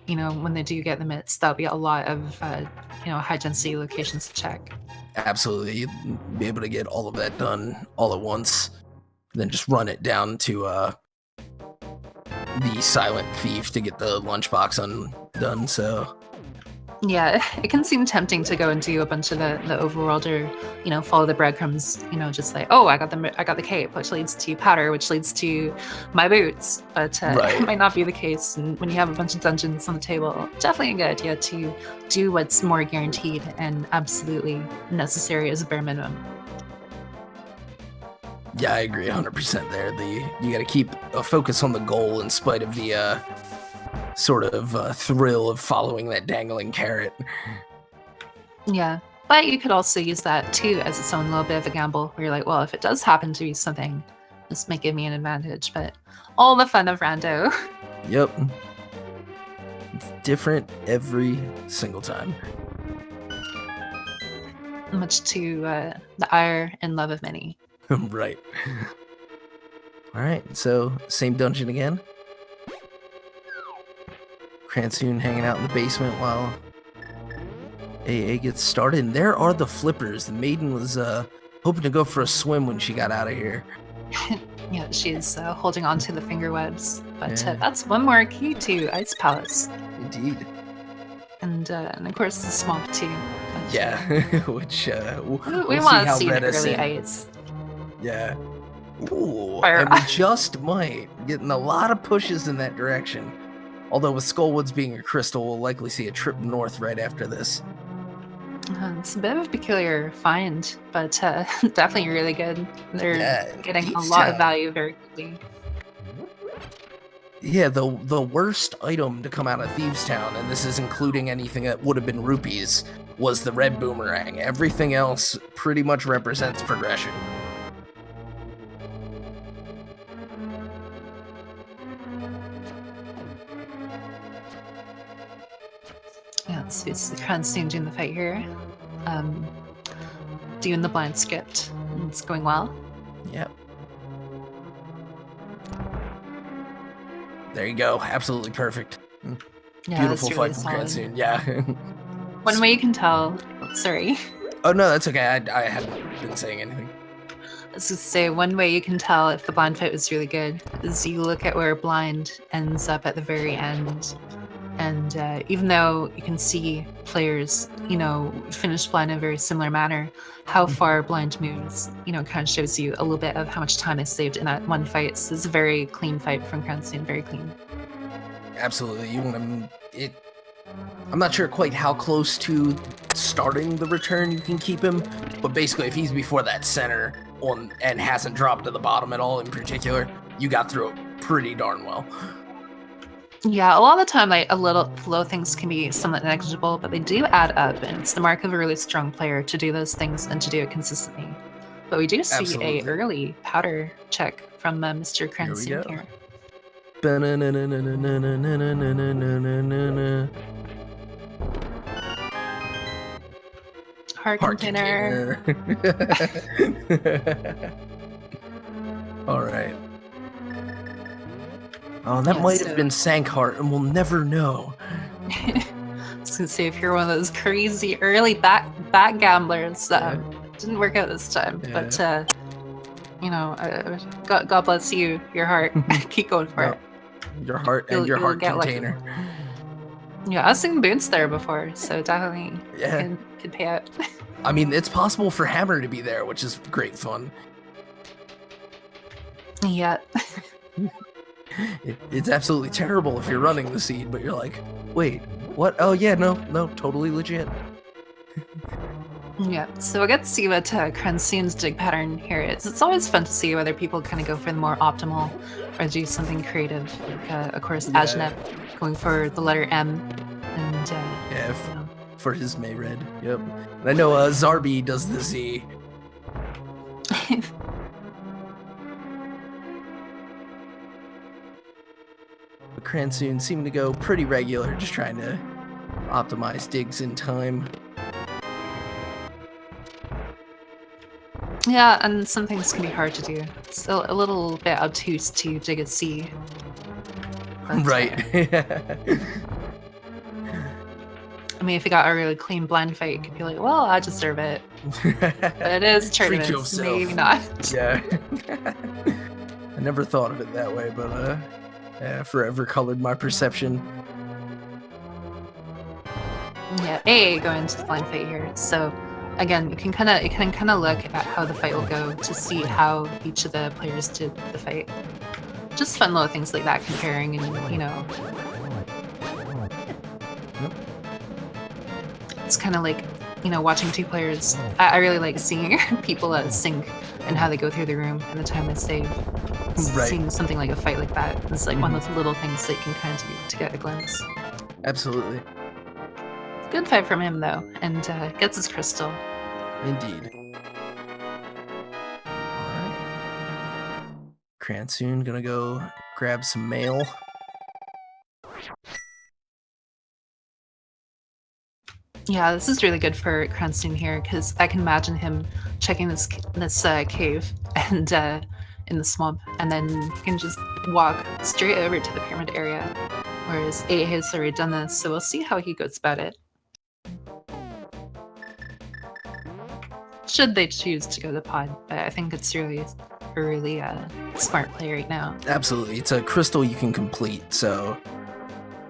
when they do get the mitts, that'll be a lot of high density locations to check. Absolutely, you'd be able to get all of that done all at once, then just run it down to the silent thief to get the lunchbox undone. So yeah, it can seem tempting to go and do a bunch of the overworlder, follow the breadcrumbs, just like, oh, I got the cape, which leads to powder, which leads to my boots. But Right. it might not be the case. And when you have a bunch of dungeons on the table, definitely a good idea to do what's more guaranteed and absolutely necessary as a bare minimum. Yeah, I agree 100% there. You got to keep a focus on the goal in spite of the sort of thrill of following that dangling carrot. Yeah, but you could also use that too as its own little bit of a gamble, where you're like, well, if it does happen to be something, this might give me an advantage. But all the fun of rando. Yep. It's different every single time. Much to the ire and love of many. Right. All right, so same dungeon again. Cransoon hanging out in the basement while AA gets started. And there are the flippers. The maiden was hoping to go for a swim when she got out of here. Yeah, she's holding on to the finger webs. But Yeah. that's one more key to Ice Palace. Indeed. And of course the swamp too. But, Yeah, which we want to see the early ice. Yeah. Ooh, Fire. and we just might. Getting a lot of pushes in that direction. Although with Skullwoods being a crystal, we'll likely see a trip north right after this. It's a bit of a peculiar find, but definitely really good. They're getting a lot of value very quickly. Yeah, the worst item to come out of Thieves Town, and this is including anything that would have been rupees, was the red boomerang. Everything else pretty much represents progression. Yeah, it's Cransoon doing the fight here. Doing the blind script. It's going well. Yep. There you go. Absolutely perfect. Yeah, Beautiful that's really fight from solid. Cransoon. Yeah. One way you can tell. Sorry. Oh no, that's okay. I hadn't been saying anything. I was just say one way you can tell if the blind fight was really good is you look at where blind ends up at the very end. And even though you can see players, finish blind in a very similar manner, how far blind moves, kind of shows you a little bit of how much time they saved in that one fight. So it's a very clean fight from Cransoon, very clean. Absolutely. You want to... I'm not sure quite how close to starting the return you can keep him, but basically if he's before that center and hasn't dropped to the bottom at all in particular, you got through it pretty darn well. Yeah, a lot of the time, like a little low things can be somewhat negligible, but they do add up, and it's the mark of a really strong player to do those things and to do it consistently. But we do see Absolutely. a early powder check from Mr. Cransoon here. Heart container. All right. Oh, that might have been Sankheart, and we'll never know. I was gonna say, if you're one of those crazy early back gamblers, didn't work out this time. Yeah. But God bless you, your heart. Keep going for it. Your heart and your heart container. Lucky. Yeah, I was seeing boots there before, so definitely could pay out. I mean, it's possible for Hammer to be there, which is great fun. Yeah. It's absolutely terrible if you're running the seed, but you're like, wait, what? Oh yeah, no, totally legit. Yeah, so we'll get to see what Cransoon's dig pattern here is. It's always fun to see whether people kind of go for the more optimal or do something creative. Like, of course, Ajnep going for the letter M. And for his Mayred. Yep. And I know Zarbi does the Z. Cransoon seeming to go pretty regular, just trying to optimize digs in time. Yeah, and some things can be hard to do. It's a little bit obtuse to dig a sea. But, Right. I mean, if you got a really clean blind fight, you could be like, well, I deserve it. But it is Treat tournaments, yourself. maybe not. Yeah. I never thought of it that way, but yeah, forever colored my perception. Yeah, A go into the blind fight here. So again, you can kind of look at how the fight will go to see how each of the players did the fight. Just fun little things like that, comparing and Yep. It's kind of like watching two players. I really like seeing people sync and how they go through the room and the time they save. Right. Seeing something like a fight like that is like one of those little things that you can kind of do to get a glimpse. Absolutely. Good fight from him though, and gets his crystal. Indeed. Alright. Cransoon gonna go grab some mail. Yeah, this is really good for Cransoon here because I can imagine him checking this cave and in the swamp, and then he can just walk straight over to the pyramid area. Whereas A has already done this, so we'll see how he goes about it. Should they choose to go to the pod, but I think it's really a really smart play right now. Absolutely. It's a crystal you can complete, so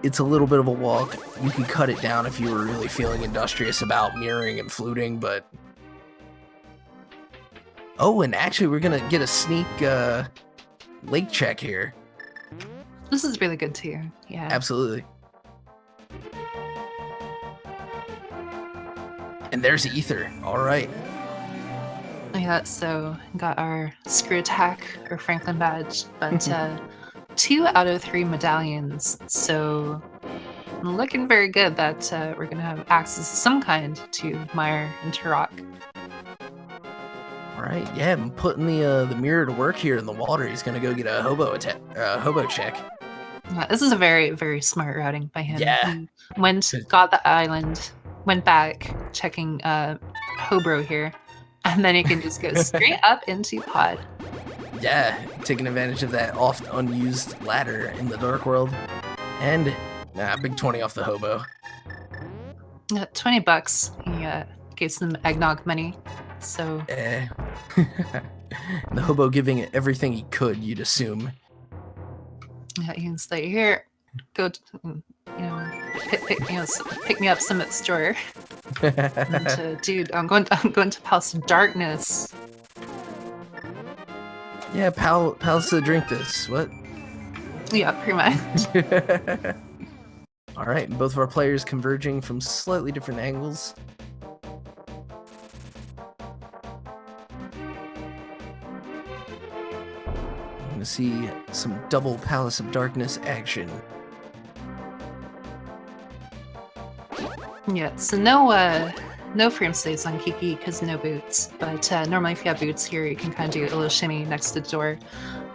it's a little bit of a walk. You can cut it down if you were really feeling industrious about mirroring and fluting, but... Oh, and actually we're gonna get a sneak lake check here. This is really good too, yeah. Absolutely. And there's Ether. Alright. Yeah, so got our screw attack or Franklin badge, but 2 out of 3 medallions, so looking very good that we're gonna have access of some kind to Mire and Turok. Alright, yeah, I'm putting the mirror to work here in the water. He's gonna go get a hobo check. Yeah, this is a very, very smart routing by him. Yeah. He got the island, went back, checking Hobro here, and then he can just go straight up into pod. Yeah, taking advantage of that oft unused ladder in the Dark World. And, big 20 off the hobo. $20. He gave some eggnog money, so... The hobo giving it everything he could, you'd assume. Yeah, you can stay here, go, pick me up some at the store. And, dude, I'm going to Palace of Darkness. Yeah, pals to drink this. What? Yeah, pretty much. All right, both of our players converging from slightly different angles. I'm gonna see some double Palace of Darkness action. Yeah, so no frame stays on Kiki because no boots, but normally if you have boots here, you can kind of do a little shimmy next to the door.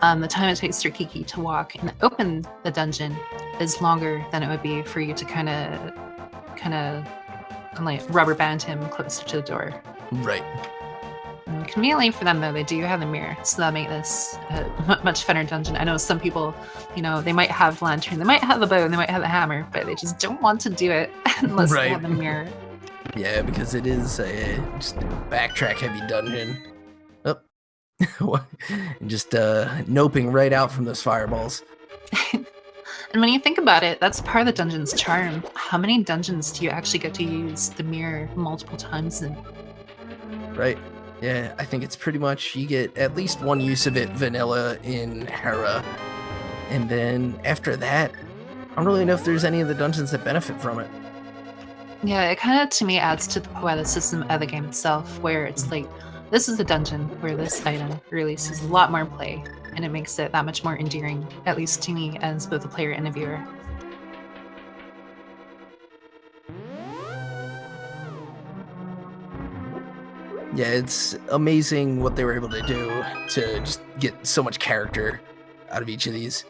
The time it takes for Kiki to walk and open the dungeon is longer than it would be for you to kind of like rubber band him closer to the door. Right. And conveniently for them though, they do have the mirror, so that'll make this a much funner dungeon. I know some people, they might have lantern, they might have the bow, and they might have the hammer, but they just don't want to do it unless they have the mirror. Yeah, because it is a just backtrack heavy dungeon. Oh. And just noping right out from those fireballs. And when you think about it, that's part of the dungeon's charm. How many dungeons do you actually get to use the mirror multiple times in? Right. Yeah, I think it's pretty much you get at least one use of it vanilla in Hera. And then after that, I don't really know if there's any of the dungeons that benefit from it. Yeah, it kind of, to me, adds to the poeticism of the game itself, where it's like, this is a dungeon where this item really sees a lot more play, and it makes it that much more endearing, at least to me as both a player and a viewer. Yeah, it's amazing what they were able to do to just get so much character out of each of these.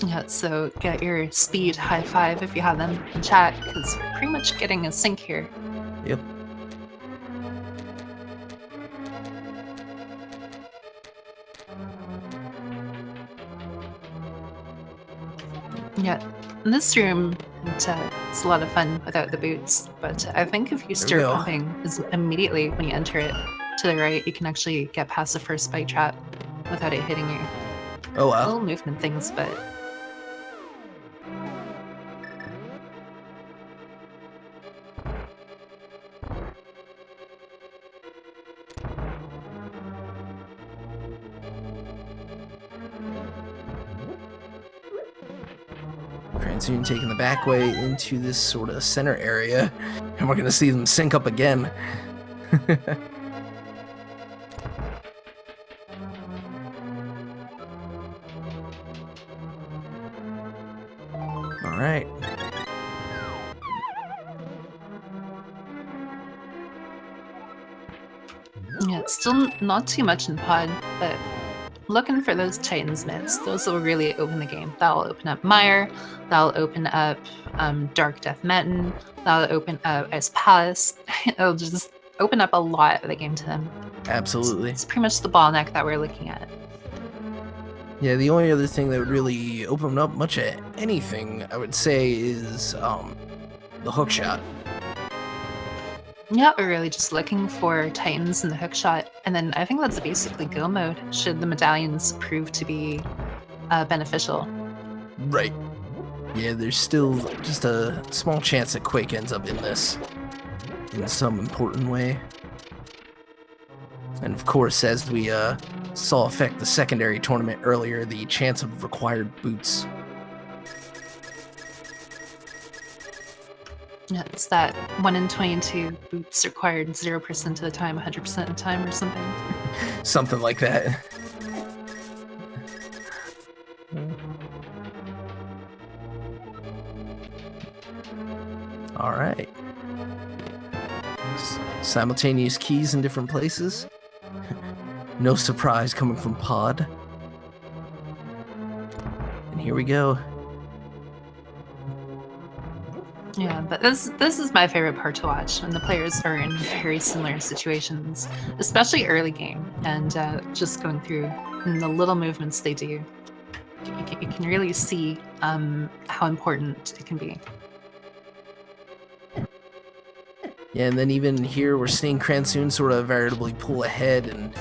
Yeah, so get your speed high five if you have them in chat, because we're pretty much getting a sync here. Yep. Yeah, in this room, it's a lot of fun without the boots, but I think if you There we start go. pumping immediately when you enter it to the right, you can actually get past the first spike trap without it hitting you. Oh wow. Little movement things, but Cransoon taking the back way into this sort of center area, and we're gonna see them sync up again. All right. yeah, it's still not too much in pod, but looking for those Titans myths. Those will really open the game. That'll open up Mire, that'll open up Dark Death Mountain, that'll open up Ice Palace. It'll just open up a lot of the game to them. Absolutely. It's pretty much the bottleneck that we're looking at. Yeah, the only other thing that would really open up much of anything, I would say, is the hook shot. Yeah, we're really just looking for Titans in the hook shot, and then I think that's basically go mode, should the medallions prove to be beneficial. Right. Yeah, there's still just a small chance that Quake ends up in this in some important way. And of course, as we saw affect the secondary tournament earlier, the chance of required boots. Yeah, it's that 1 in 22 boots required 0% of the time, 100% of the time, or something. Something like that. All right. Simultaneous keys in different places. No surprise coming from Pod. And here we go. Yeah, but this is my favorite part to watch, when the players are in very similar situations, especially early game, and just going through and the little movements they do. You can really see how important it can be. Yeah, and then even here we're seeing Cransoon sort of veritably pull ahead, and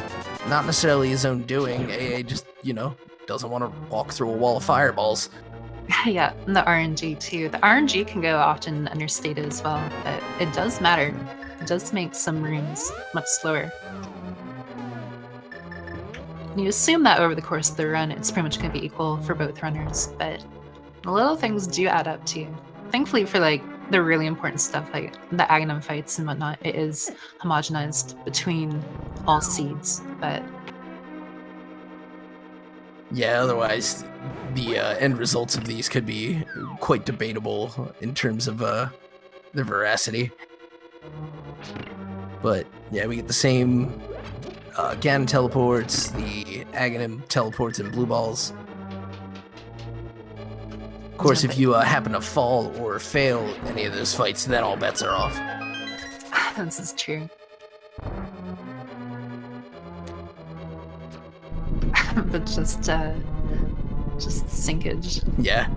not necessarily his own doing. AA just, doesn't want to walk through a wall of fireballs. Yeah, and the RNG too. The RNG can go often understated as well, but it does matter. It does make some rooms much slower. You assume that over the course of the run, it's pretty much going to be equal for both runners, but the little things do add up too. Thankfully for the really important stuff, like the Aghanim fights and whatnot, it is homogenized between all seeds, but Yeah, otherwise the end results of these could be quite debatable in terms of their veracity. But yeah, we get the same Ganon teleports, the Aghanim teleports and blue balls. Of course, if you happen to fall or fail any of those fights, then all bets are off. this is true. But just sinkage. Yeah.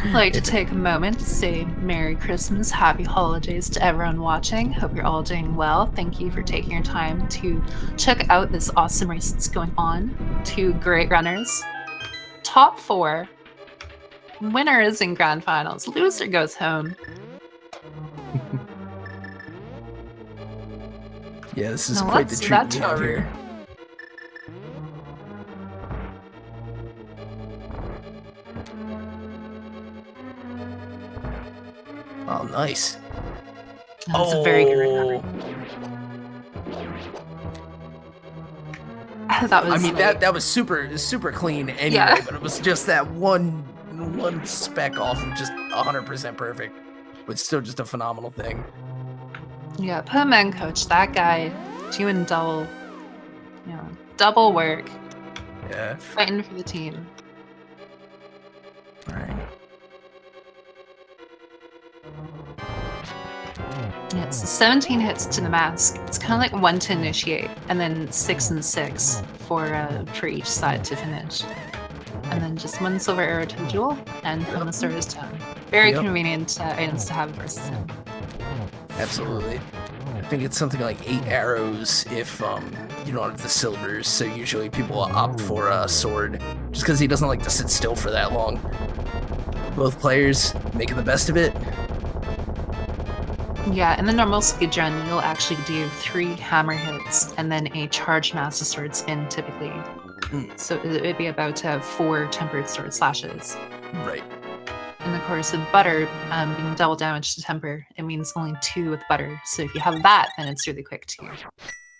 I'd like to take a moment to say Merry Christmas, Happy Holidays to everyone watching. Hope you're all doing well. Thank you for taking your time to check out this awesome race that's going on. 2 great runners. Top 4. Winners in grand finals. Loser goes home. Yeah, this is Now quite the let's treat that we have over. here. Oh, nice. That's a very good recovery. That was. I mean, that was super clean anyway, Yeah. but it was just that one speck off of just 100% perfect, but still just a phenomenal thing. Yeah, put him in, coach. That guy doing double work, Yeah. fighting for the team. 17 hits to the mask. It's kind of like 1 to initiate, and then 6 and 6 for each side to finish. And then just 1 silver arrow to the jewel, and the sword is done. Very convenient items to have versus him. Absolutely. I think it's something like 8 arrows if you don't have the silvers, so usually people will opt for a sword, just because he doesn't like to sit still for that long. Both players making the best of it. Yeah, in the normal speedrun, you'll actually do 3 hammer hits and then a charged master sword spin typically. So it'd be about 4 tempered sword slashes. Right. And of course, with butter being double damage to temper, it means only 2 with butter. So if you have that, then it's really quick too.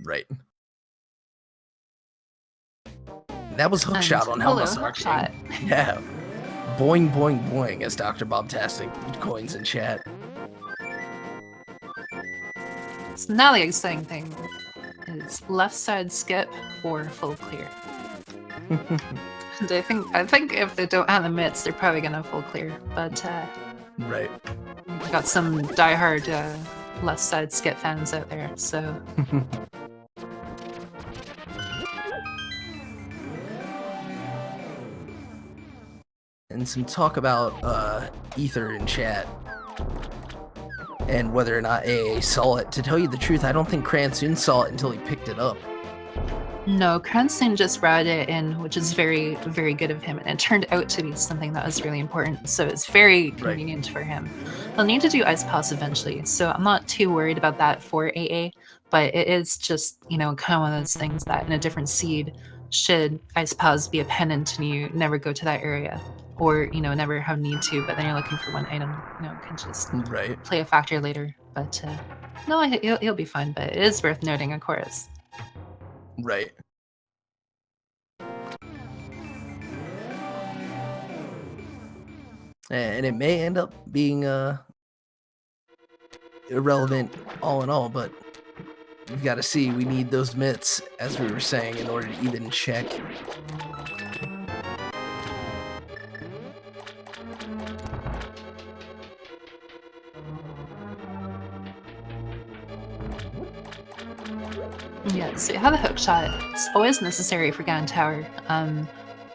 Right. That was Hookshot on Helma's Marketing. Yeah. Boing, boing, boing, as Dr. Bobtastic coins in chat. So now the exciting thing is left side skip or full clear. And I think if they don't have the mitts, they're probably gonna full clear. But right, we got some diehard left side skip fans out there, so. And some talk about Ether in chat and whether or not AA saw it. To tell you the truth, I don't think Cransoon saw it until he picked it up. No, Cransoon just routed it in, which is very, very good of him, and it turned out to be something that was really important, so it's very convenient for him. He'll need to do Ice Pass eventually, so I'm not too worried about that for AA, but it is just, you know, kind of one of those things that in a different seed, should Ice Pass be a pennant and you never go to that area, or, you know, never have need to, but then you're looking for one item, you know, can just play a factor later. But no, he'll be fine, but it is worth noting, of course. Right. And it may end up being irrelevant all in all, but we've got to see. We need those mitts, as we were saying, in order to even check. Yeah, so you have a hook shot. It's always necessary for Gan Tower.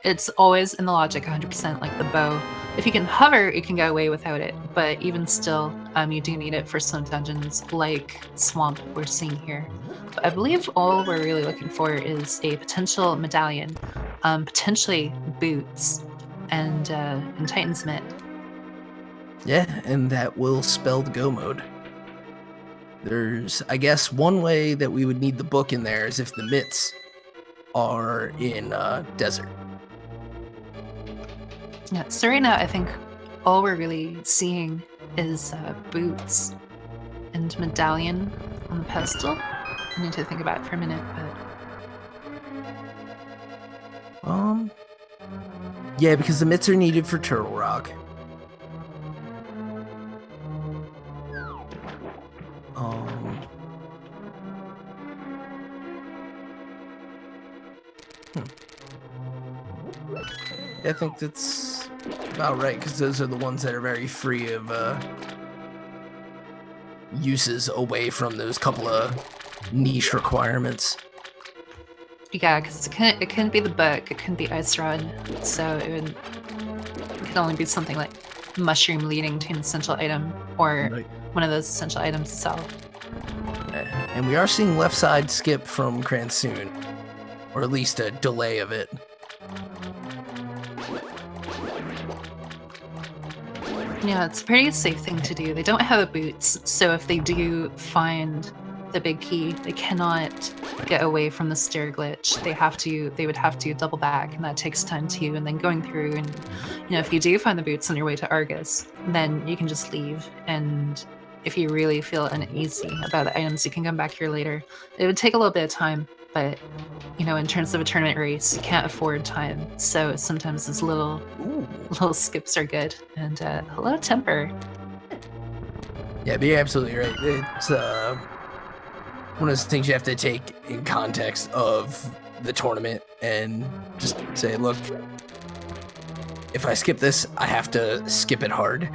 It's always in the logic 100% like the bow. If you can hover, you can get away without it, but even still, you do need it for some dungeons like Swamp we're seeing here. But I believe all we're really looking for is a potential medallion, potentially boots, and Titan's Mitt. Yeah, and that will spell the go mode. There's, I guess, one way that we would need the book in there is if the mitts are in desert. Yeah, so right now I think all we're really seeing is boots and medallion on the pedestal. I need to think about it for a minute, but... Yeah, because the mitts are needed for Turtle Rock. I think that's about right, because those are the ones that are very free of uses away from those couple of niche requirements. Yeah, because it couldn't be the book, it couldn't be Ice Rod, so it could only be something like mushroom leading to an essential item, or one of those essential items itself. And we are seeing left side skip from Cransoon, or at least a delay of it. Yeah, it's a pretty safe thing to do. They don't have the boots, so if they do find the big key, they cannot get away from the stair glitch. They would have to double back, and that takes time too. And then going through, and you know, if you do find the boots on your way to Argus, then you can just leave. And if you really feel uneasy about the items, you can come back here later. It would take a little bit of time, but you know, in terms of a tournament race, you can't afford time. So sometimes those little skips are good. And hello, Temper. Yeah, but you're absolutely right. It's one of those things you have to take in context of the tournament and just say, look, if I skip this, I have to skip it hard.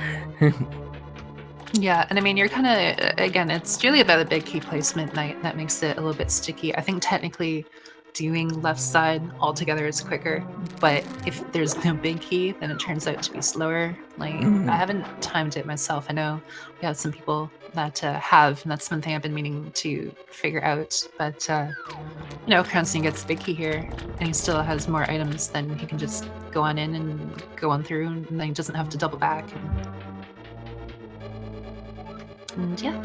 Yeah, and I mean, you're kind of, again, it's really about the big key placement that makes it a little bit sticky. I think technically doing left side altogether is quicker, but if there's no big key, then it turns out to be slower. Like, I haven't timed it myself. I know we have some people that have, and that's something I've been meaning to figure out. But, you know, Cransoon gets the big key here, and he still has more items, then he can just go on in and go on through, and then he doesn't have to double back. And yeah.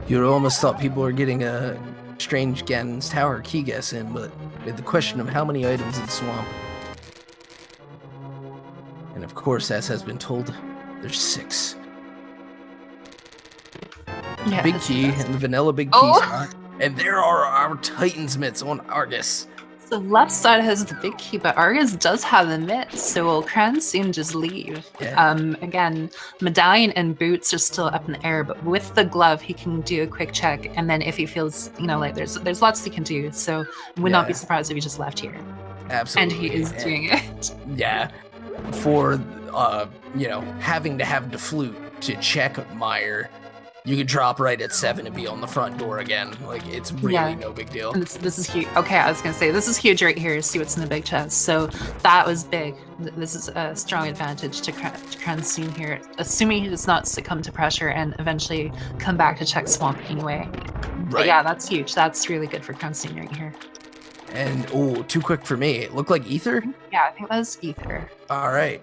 You almost thought people were getting a strange Ganon's Tower key guess in, but with the question of how many items in Swamp. And of course, as has been told, there's 6. Yeah, big key and the vanilla big key spot. And there are our Titan's mitts on Argus. So left side has the big key, but Argus does have the mitts, so will Cransoon just leave? Yeah. Again, medallion and boots are still up in the air, but with the glove, he can do a quick check, and then if he feels, you know, like there's lots he can do, so I would not be surprised if he just left here. Absolutely. And he is doing it. Yeah. For, you know, having to have the flute to check Meyer, you could drop right at 7 and be on the front door again. Like, it's really no big deal. And this is huge. Okay, I was going to say, this is huge right here. See what's in the big chest. So that was big. This is a strong advantage to Cransoon here, assuming he does not succumb to pressure and eventually come back to check Swamp anyway. Right. But yeah, that's huge. That's really good for Cransoon right here. And, oh, too quick for me. It looked like Ether? Yeah, I think that was Ether. All right.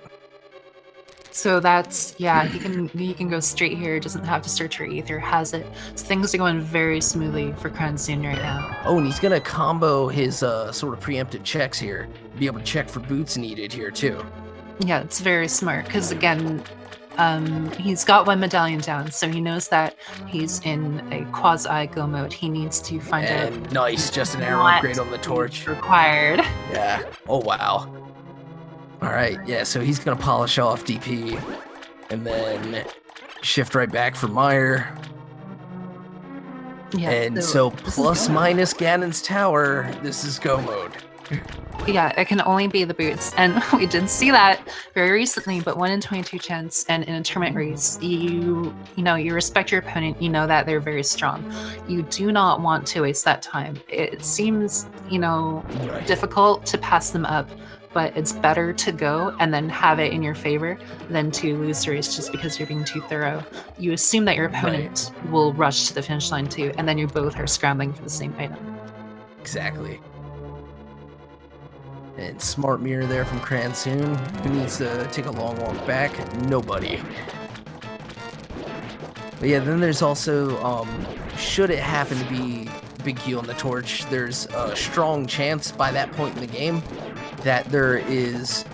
So that's, yeah, he can go straight here, doesn't have to search for Ether, has it. So things are going very smoothly for Cransoon right now. Oh, and he's going to combo his sort of preempted checks here. Be able to check for boots needed here, too. Yeah, it's very smart, because again, he's got one medallion down, so he knows that he's in a quasi-go mode. He needs to find out. Nice, just an arrow upgrade on the torch. Required. Yeah. Oh, wow. All right, yeah, so he's going to polish off DP and then shift right back for Meyer. Yeah, and so plus minus Ganon's Tower, this is go mode. Yeah, it can only be the boots. And we did see that very recently, but 1 in 22 chance, and in a tournament race, you know, you respect your opponent, you know that they're very strong. You do not want to waste that time. It seems, you know, difficult to pass them up, but it's better to go and then have it in your favor than to lose the race just because you're being too thorough. You assume that your opponent will rush to the finish line too, and then you both are scrambling for the same item. Exactly. And smart mirror there from Cransoon. Who needs to take a long walk back? Nobody. But yeah, then there's also, should it happen to be big key on the torch, there's a strong chance by that point in the game that there is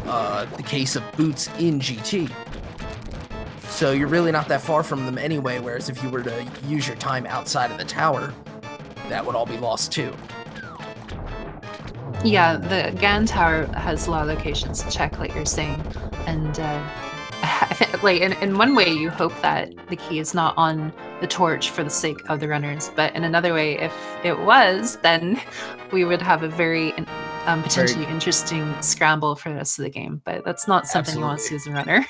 the case of boots in GT. So you're really not that far from them anyway, whereas if you were to use your time outside of the tower, that would all be lost too. Yeah, the Ganon Tower has a lot of locations to check, like you're saying. And I think, like, in one way, you hope that the key is not on the torch for the sake of the runners. But in another way, if it was, then we would have a very potentially interesting scramble for the rest of the game. But that's not something you want to see as a runner.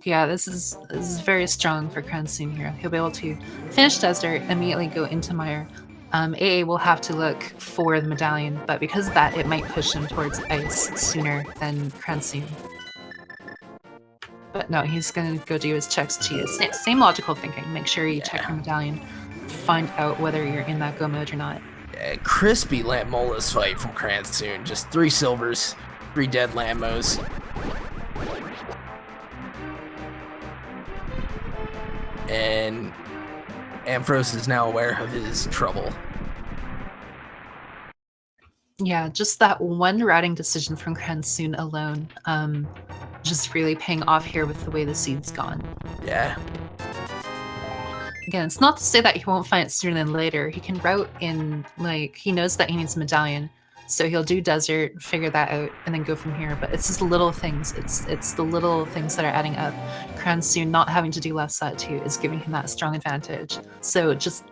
Yeah, this is very strong for Cransoon here. He'll be able to finish Desert, immediately go into Meyer. AA will have to look for the medallion, but because of that, it might push him towards ice sooner than Cransoon. But no, he's going to go do his checks too. Same logical thinking. Make sure you check your medallion, find out whether you're in that go mode or not. Yeah, crispy Lamola's fight from Cransoon. Just 3 silvers, 3 dead Lambos. And Ampharos is now aware of his trouble. Yeah, just that one routing decision from Cransoon alone, just really paying off here with the way the seed's gone. Yeah. Again, it's not to say that he won't find it sooner than later. He can route in, like, he knows that he needs a medallion, so he'll do Desert, figure that out, and then go from here. But it's just little things. It's the little things that are adding up. Cransoon not having to do left side too is giving him that strong advantage. So just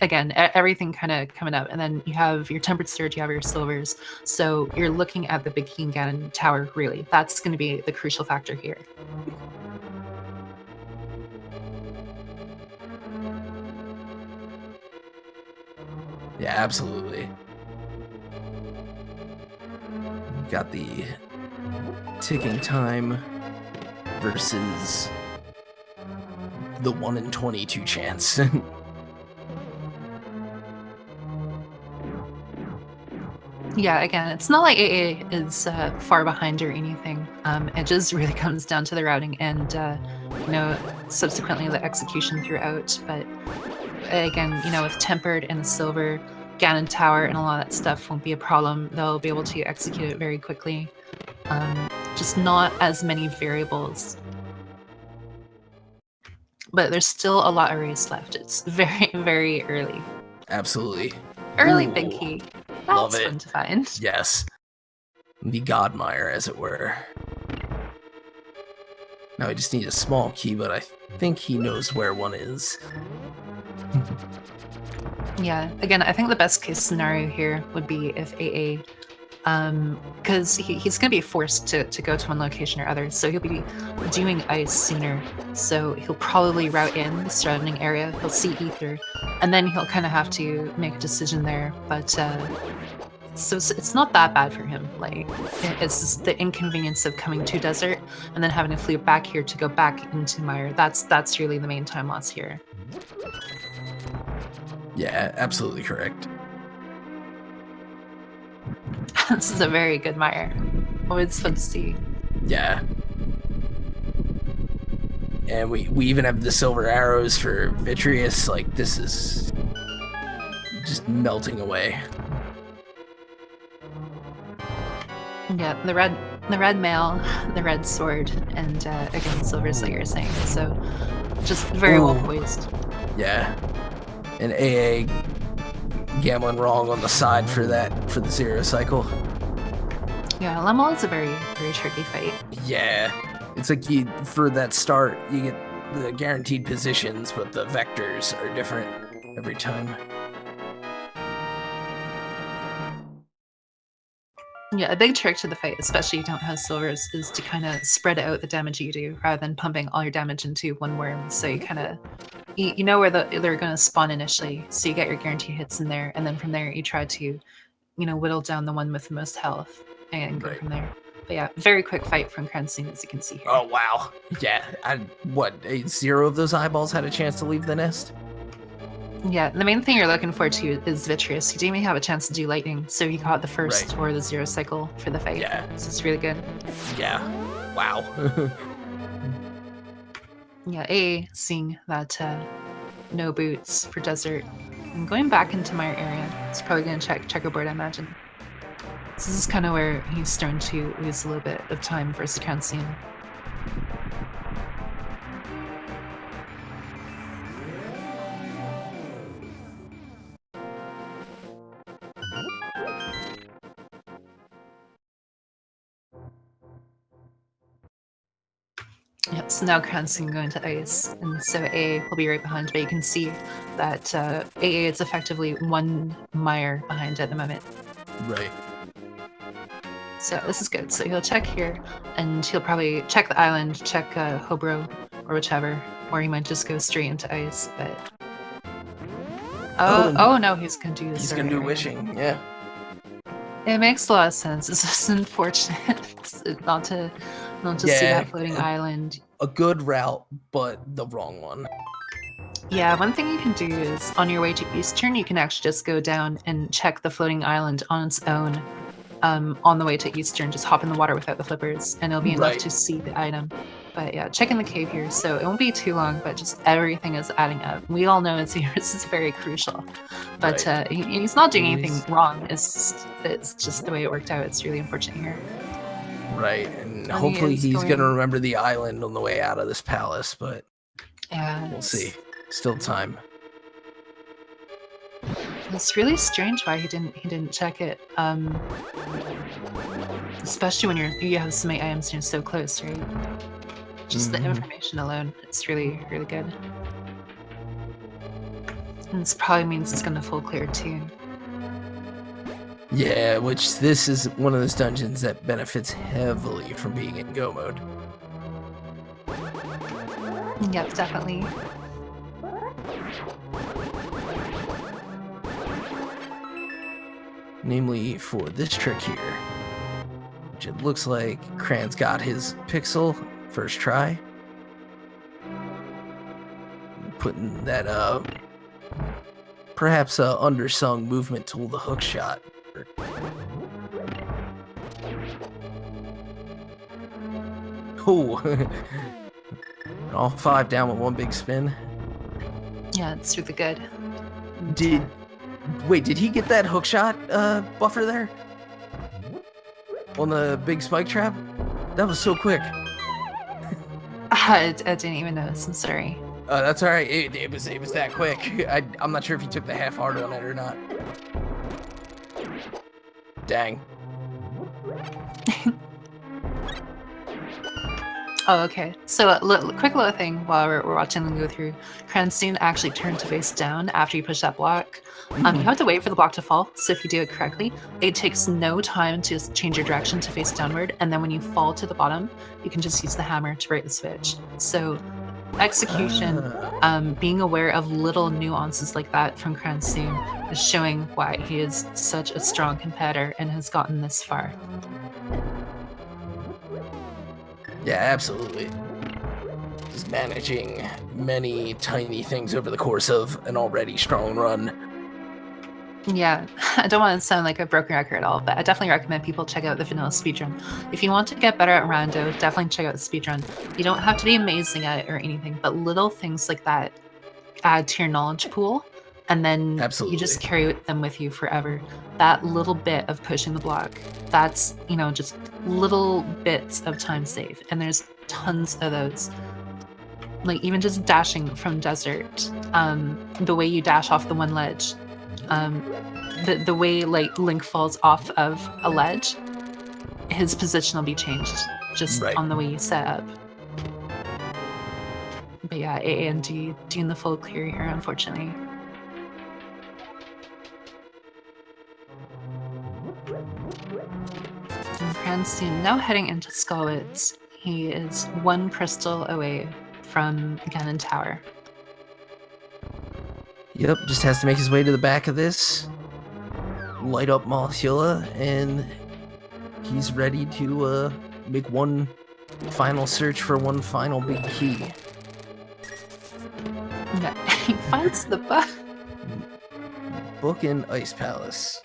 again, everything kind of coming up. And then you have your tempered storage, you have your silvers. So you're looking at the Big King Ganon Tower, really. That's going to be the crucial factor here. Yeah, absolutely. Got the ticking time versus the 1 in 22 chance. Yeah, again, it's not like AA is far behind or anything. It just really comes down to the routing and, subsequently the execution throughout. But again, with tempered and silver, Ganon Tower and a lot of that stuff won't be a problem. They'll be able to execute it very quickly. Just not as many variables. But there's still a lot of race left. It's very, very early. Absolutely. Early Ooh, Big Key. love That's it. fun to find. Yes. The Godmire, as it were. Now I just need a small key, but I think he knows where one is. Yeah, again, I think the best case scenario here would be if AA, because he's going to be forced to go to one location or other, so he'll be doing ice sooner. So he'll probably route in the surrounding area, he'll see ether, and then he'll kind of have to make a decision there. But so it's not that bad for him. Like, it's just the inconvenience of coming to desert and then having to flee back here to go back into Mire. That's really the main time loss here. Yeah, absolutely correct. This is a very good Mire. Always fun to see. Yeah. And we even have the silver arrows for Vitreous. Like, this is just melting away. Yeah, the red mail, the red sword, and again, silvers, like you're saying. So just very well poised. Yeah. And AA gambling wrong on the side for the zero cycle. Yeah, Lemel is a very, very tricky fight. Yeah. It's like for that start, you get the guaranteed positions, but the vectors are different every time. Yeah, a big trick to the fight, especially if you don't have silvers, is to kind of spread out the damage you do rather than pumping all your damage into one worm. So you kind of, you know where they're going to spawn initially, so you get your guaranteed hits in there, and then from there you try to, whittle down the one with the most health and go from there. But yeah, very quick fight from Cransoon, as you can see here. Oh, wow. Yeah. Zero of those eyeballs had a chance to leave the nest? Yeah, the main thing you're looking for too is Vitreous. You didn't even have a chance to do lightning, so you caught the first or the zero cycle for the fight. Yeah. So it's really good. Yeah. Wow. Yeah, seeing that no boots for desert. I'm going back into my area. It's probably going to check checkerboard, I imagine. So this is kind of where he's starting to lose a little bit of time versus Cransoon. Yep, so now Cransoon going to ice, and so AA will be right behind, but you can see that AA is effectively one Mire behind at the moment. Right. So this is good. So he'll check here, and he'll probably check the island, check Hobro, or whichever, or he might just go straight into ice, but... Oh no, he's gonna do this. He's gonna do wishing, yeah. It makes a lot of sense. It's just unfortunate not to see that floating island. A good route, but the wrong one. Yeah, one thing you can do is on your way to Eastern, you can actually just go down and check the floating island on its own. On the way to Eastern, just hop in the water without the flippers, and it'll be enough to see the item. But yeah, check in the cave here, so it won't be too long, but just everything is adding up. We all know this is very crucial. But he's not doing anything wrong. It's just the way it worked out. It's really unfortunate here. Right, and hopefully he's going to remember the island on the way out of this palace, but yeah, we'll see. Still time. It's really strange why he didn't check it. Especially when you have so many items and you're so close, right? Just the information alone, it's really, really good. And this probably means it's gonna full clear too. Yeah, which this is one of those dungeons that benefits heavily from being in go mode. Yep, definitely. Namely for this trick here, which it looks like Cran's got his pixel first try. Putting that perhaps undersung movement tool, the hook shot. Oh, all 5 down with one big spin. Yeah, it's really good. Did he get that hook shot buffer there? On the big spike trap? That was so quick. I didn't even notice, I'm sorry. That's alright, it was that quick. I'm not sure if he took the half hard on it or not. Dang. Oh, okay. So a quick little thing while we're watching them go through. Cransoon actually turned to face down after you push that block. You have to wait for the block to fall, so if you do it correctly, it takes no time to just change your direction to face downward, and then when you fall to the bottom, you can just use the hammer to break the switch. So execution, being aware of little nuances like that from Cransoon is showing why he is such a strong competitor and has gotten this far. Yeah, absolutely. Just managing many tiny things over the course of an already strong run. Yeah, I don't want to sound like a broken record at all, but I definitely recommend people check out the vanilla speedrun. If you want to get better at rando, definitely check out the speedrun. You don't have to be amazing at it or anything, but little things like that add to your knowledge pool, and then Absolutely. you just carry them with you forever. That little bit of pushing the block, that's, you know, just little bits of time saved, and there's tons of those. Like even just dashing from desert, the way you dash off the one ledge, the way like Link falls off of a ledge, his position will be changed just Right. on the way you set up. But yeah, AA and D doing the full clear here, unfortunately. And Cransoon now heading into Skullwoods. He is 1 crystal away from Ganon Tower. Yep, just has to make his way to the back of this, light up Molecula, and he's ready to make one final search for one final big key. Yeah, he finds the book. Book in Ice Palace.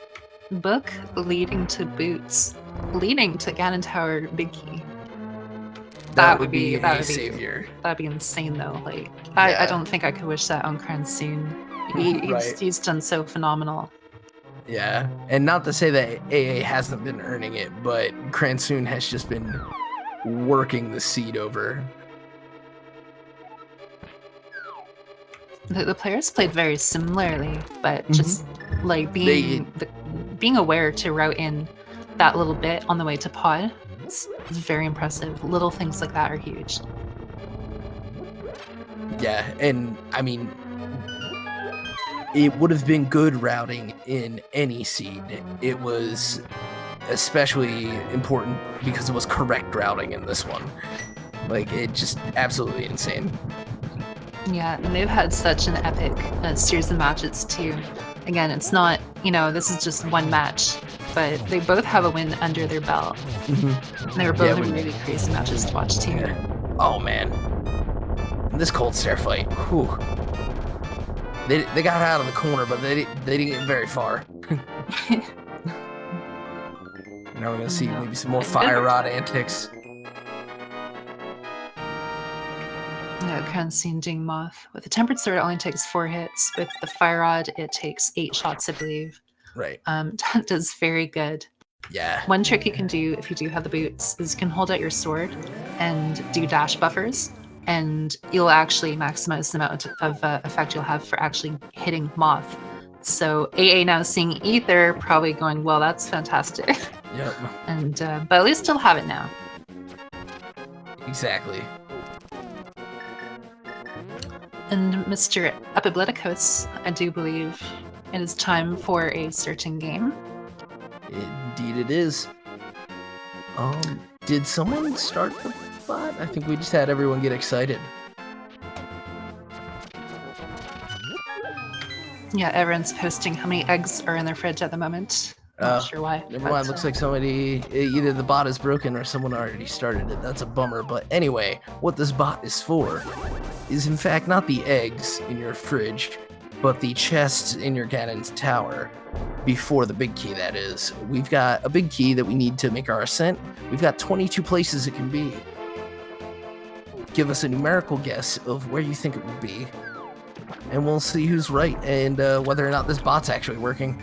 Book leading to boots, leading to Ganon Tower big key. That would be a savior. That'd be insane though. Like Yeah. I don't think I could wish that on Cransoon. Right. He's done so phenomenal. Yeah, and not to say that AA hasn't been earning it, but Cransoon has just been working the seed over. The players played very similarly, but just like being aware to route in that little bit on the way to pod is very impressive. Little things like that are huge. Yeah, and I mean, it would have been good routing in any seed. It was especially important because it was correct routing in this one. Like, it just absolutely insane. Yeah, and they've had such an epic series of matches too. Again, it's not, you know, this is just one match, but they both have a win under their belt. And they were both really crazy matches to watch too. Yeah. Oh man, and this Cold Stare fight, whew. They got out of the corner, but they didn't get very far. Now we're gonna see maybe some more fire rod antics. Yeah, Cransoon doing Moth. With the Tempered Sword, it only takes 4 hits. With the Fire Rod, it takes 8 shots, I believe. Right. That does very good. Yeah. One trick you can do if you do have the boots is you can hold out your sword and do dash buffers, and you'll actually maximize the amount of effect you'll have for actually hitting Moth. So AA now seeing Ether, probably going, well, that's fantastic. Yep. And but at least he'll have it now. And Mr. Epibleticos, I do believe it is time for a certain game. Indeed it is. Did someone start the bot? I think we just had everyone get excited. Yeah, everyone's posting how many eggs are in their fridge at the moment. Not sure why. Never mind, looks like somebody, either the bot is broken or someone already started it. That's a bummer. But anyway, what this bot is for is in fact not the eggs in your fridge, but the chests in your cannon's tower. Before the big key, that is. We've got a big key that we need to make our ascent. We've got 22 places it can be. Give us a numerical guess of where you think it would be, and we'll see who's right and whether or not this bot's actually working.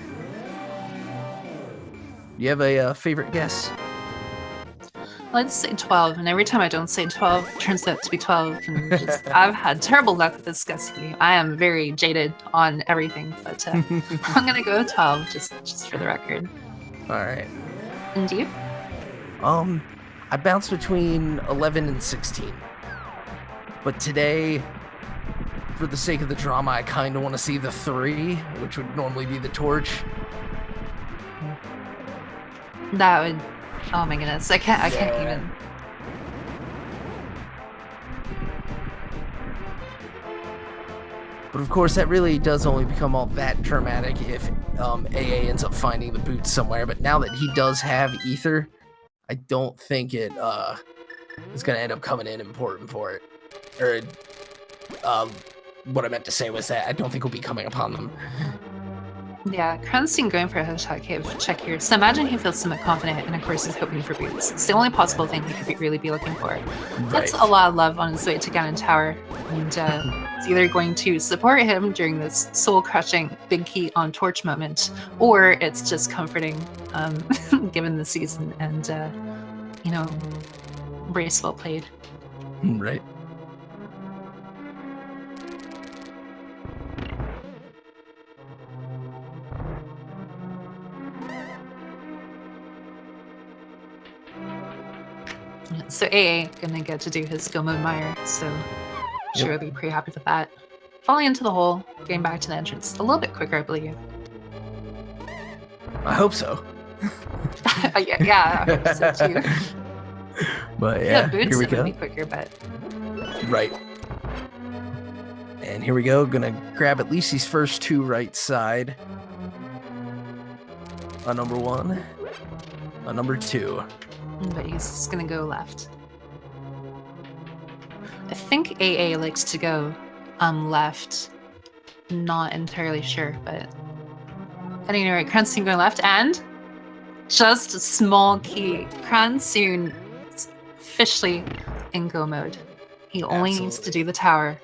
Do you have a favorite guess? Let's say 12, and every time I don't say 12, it turns out to be 12. And just, I've had terrible luck with this guess game. I am very jaded on everything, but I'm gonna go with 12 just for the record. All right. And you? I bounced between 11 and 16, but today, for the sake of the drama, I kind of want to see the 3, which would normally be the torch. That would. Oh my goodness, I can't even. But of course, that really does only become all that dramatic if AA ends up finding the boots somewhere. But now that he does have ether, I don't think it is going to end up coming in important for it. Or what I meant to say was that I don't think we'll be coming upon them. Yeah, Cransoon going for a headshot cave check here. So imagine he feels somewhat confident, and of course he's hoping for boots. It's the only possible thing he could really be looking for. That's a lot of love on his way to Ganon Tower, and it's either going to support him during this soul-crushing big key on torch moment, or it's just comforting, given the season, and race well played. Right. So AA gonna get to do his go mode mire, so sure he'll be pretty happy with that. Falling into the hole, getting back to the entrance a little bit quicker, I believe. I hope so. yeah, I hope so too. But yeah, boots here we go. Be quicker, but right. And here we go. Gonna grab at least these first 2 right side. A number 1, a number 2. But he's just gonna go left. I think AA likes to go left. Not entirely sure, but at any rate, Cransoon going left, and just a small key. Cransoon officially in go mode. He only needs to do the tower,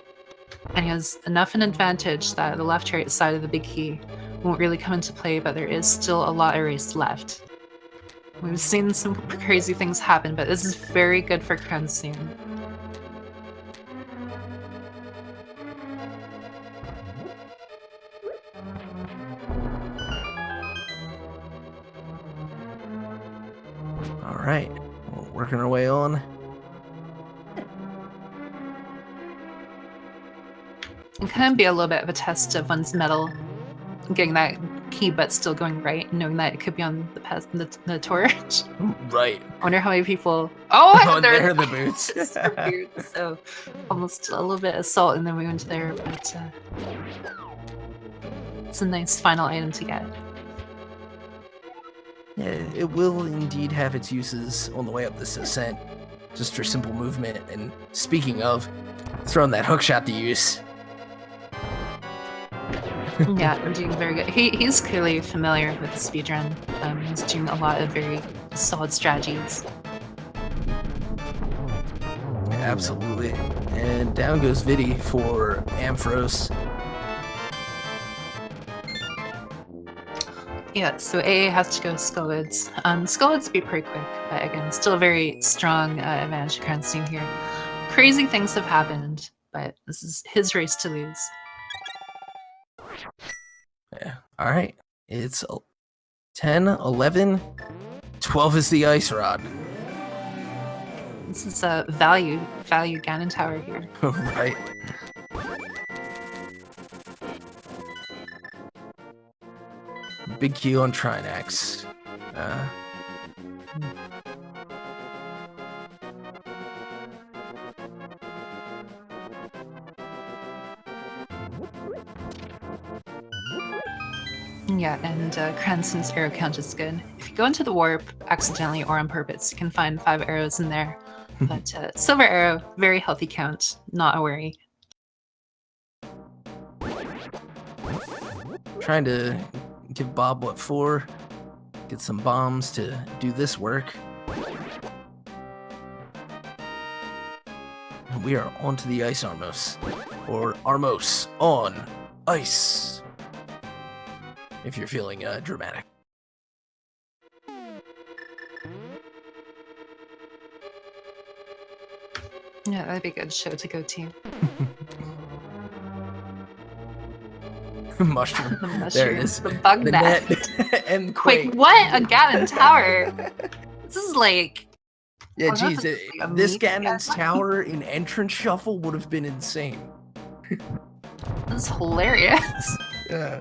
and he has enough an advantage that the left-right side of the big key won't really come into play, but there is still a lot of race left. We've seen some crazy things happen, but this is very good for Cransoon. All right, working our way on. It can be a little bit of a test of one's mettle, getting that key but still going right, knowing that it could be on the torch. Right. I wonder how many people. Oh, they're the boots. Boots. So almost a little bit of salt in the wound there, but it's a nice final item to get. Yeah, it will indeed have its uses on the way up this ascent, just for simple movement. And speaking of, throwing that hookshot to use. Yeah, we're doing very good. He's clearly familiar with the speedrun. He's doing a lot of very solid strategies. Absolutely. And down goes Vidi for Ampharos. Yeah, so AA has to go Skullwoods. Skullwoods would be pretty quick, but again, still a very strong advantage to Cransoon here. Crazy things have happened, but this is his race to lose. Yeah. All right. It's 10, 11, 12 is the ice rod. This is a value Ganon Tower here. Right. Big Q on Trinax. Yeah, and Cransoon's arrow count is good. If you go into the warp accidentally or on purpose, you can find 5 arrows in there. But silver arrow, very healthy count, not a worry. Trying to give Bob what for? Get some bombs to do this work. We are onto the ice, Armos. Or Armos on ice. If you're feeling dramatic. Yeah, that'd be a good show to go to. Mushroom. The mushroom. There it is. The bug The net. net. And Quake. Wait, what? A Ganon Tower? This is like... Yeah, Oh, that's geez. like a This meat Ganon's guy. Tower in Entrance Shuffle would have been insane. This is hilarious. Yeah.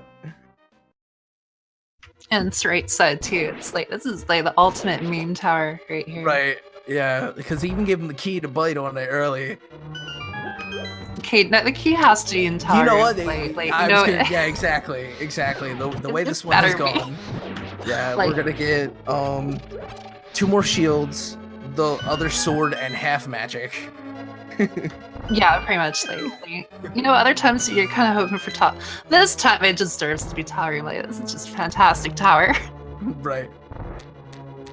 And it's right side too. It's like, this is like the ultimate meme tower right here. Right. Yeah, because he even gave him the key to bite on it early. Okay, no, the key has to be in tower. You know what? Yeah, exactly. The way this one has better be. gone. Yeah, Like- we're gonna get 2 more shields, the other sword, and half magic. Yeah, pretty much. Like, you know, other times you're kind of hoping for top. This time it deserves to be tower. Like, this is just fantastic tower. Right.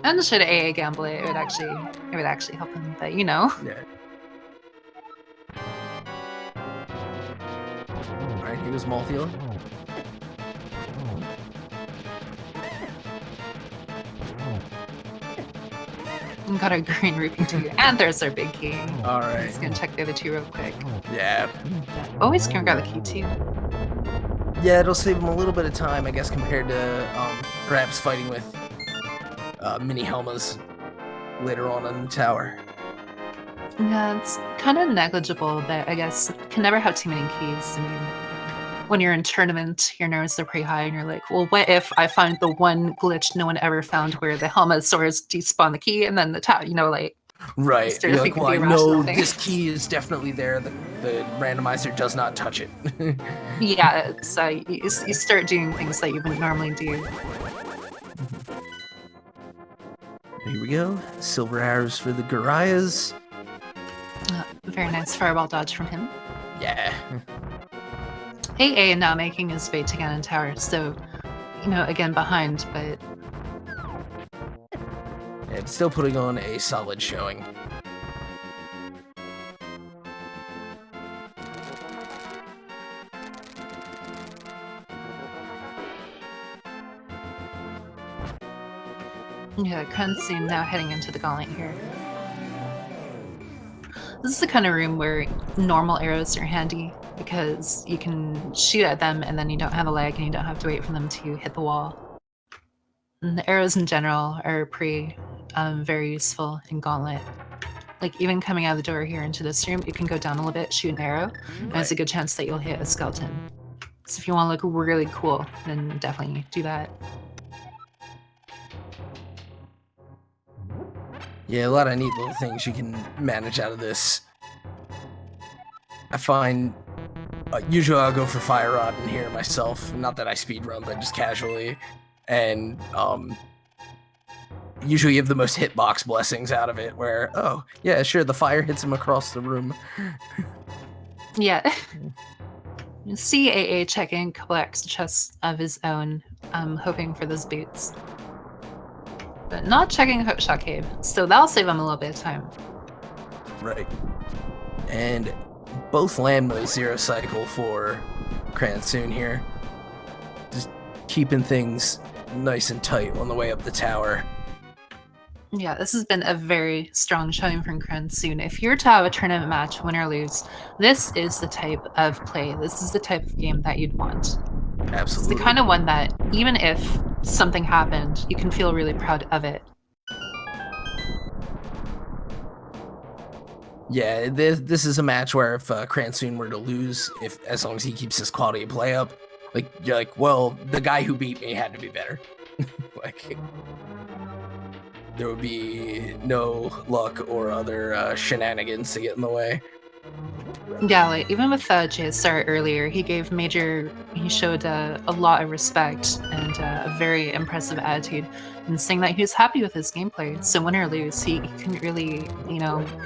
And should AA gamble it, it would actually help him. But you know, Yeah. Alright, here goes Malthael. we got our green rupee too, and there's our big key. Alright. Just gonna check the other 2 real quick. Yeah. Always can grab the key too. Yeah, it'll save him a little bit of time, I guess, compared to perhaps fighting with mini Helmas later on in the tower. Yeah, it's kind of negligible, but I guess you can never have too many keys. I mean, when you're in tournament, your nerves are pretty high, and you're like, well, what if I find the one glitch no one ever found where the Helmasaurus despawn the key, and then the tower, you know, like... Right. Start You're like, thinking well, I the irrational know things. this key is definitely there. The randomizer does not touch it. Yeah, it's, you start doing things that you wouldn't normally do. Here we go. Silver arrows for the Gorias. Very nice fireball dodge from him. Yeah. AA now making his way to Ganon Tower, so, you know, again behind, but And still putting on a solid showing. yeah, Cransoon now heading into the gauntlet here. This is the kind of room where normal arrows are handy because you can shoot at them and then you don't have a lag and you don't have to wait for them to hit the wall. And the arrows in general are pretty very useful in Gauntlet. Like even coming out of the door here into this room, you can go down a little bit, shoot an arrow, and there's a good chance that you'll hit a skeleton. So if you want to look really cool, then definitely do that. Yeah, a lot of neat little things you can manage out of this. I find usually I'll go for Fire Rod in here myself. Not that I speedrun, but just casually. And usually you have the most hitbox blessings out of it, where, oh, yeah, sure, the fire hits him across the room. Yeah. You see AA checking a couple extra chests of his own, hoping for those boots. But not checking Hookshot Cave, so that'll save him a little bit of time. Right. And both land modes 0 cycle for Cransoon here. Just keeping things nice and tight on the way up the tower. Yeah, this has been a very strong showing from Cransoon. If you're to have a tournament match, win or lose, this is the type of play, this is the type of game that you'd want. Absolutely. It's the kind of one that, even if something happened, you can feel really proud of it. Yeah, this is a match where if Cransoon were to lose, as long as he keeps his quality of play up, Like you're like, well, the guy who beat me had to be better. Like there would be no luck or other shenanigans to get in the way. Yeah, like even with JSR earlier, he showed a lot of respect and a very impressive attitude, and saying that he was happy with his gameplay. So win or lose, he couldn't really,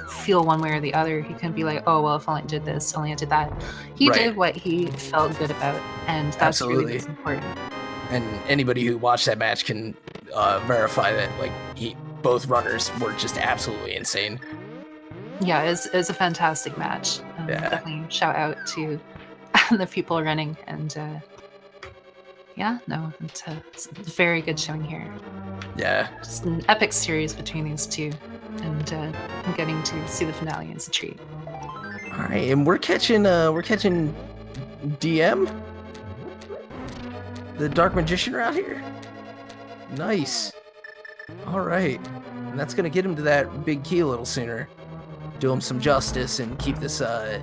feel one way or the other. He couldn't be like, oh well, if only I did this, only I did that. He did what he felt good about, and that's really what's important. And anybody who watched that match can verify that. Like both runners were just absolutely insane. Yeah, it was a fantastic match. Definitely shout out to the people running, and it's a very good showing here. Yeah, just an epic series between these two, and getting to see the finale is a treat. All right, and we're catching DM, the Dark Magician around here. Nice. All right, and that's gonna get him to that big key a little sooner. Do him some justice and keep this the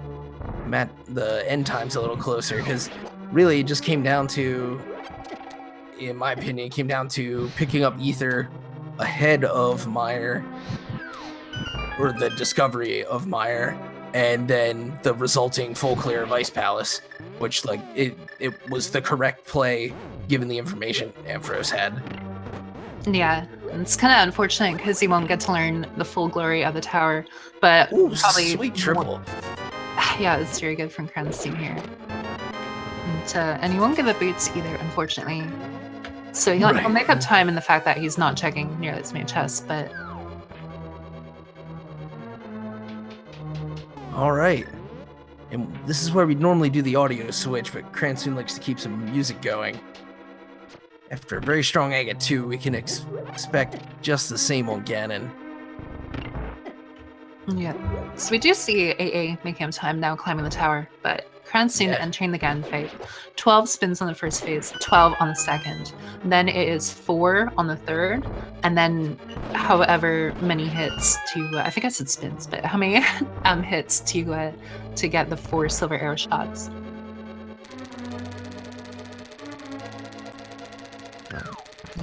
end times a little closer, because really it just came down to, in my opinion, picking up Ether ahead of Meyer, or the discovery of Meyer, and then the resulting full clear of Ice Palace, which like it was the correct play given the information Ampharos had. Yeah, it's kind of unfortunate because he won't get to learn the full glory of the tower, but probably sweet triple. Yeah, it's very good from Cransoon here, and he won't get the boots either, unfortunately. So he'll make up time in the fact that he's not checking nearly as many chests, but. All right, and this is where we normally do the audio switch, but Cransoon likes to keep some music going. After a very strong egg at 2, we can expect just the same on Ganon. Yeah, so we do see AA making up time now climbing the tower, but Cransoon entering the Ganon fight. 12 spins on the first phase, 12 on the second. Then it is 4 on the third, and then however many hits to, I think I said spins, but how many hits to get the 4 silver arrow shots.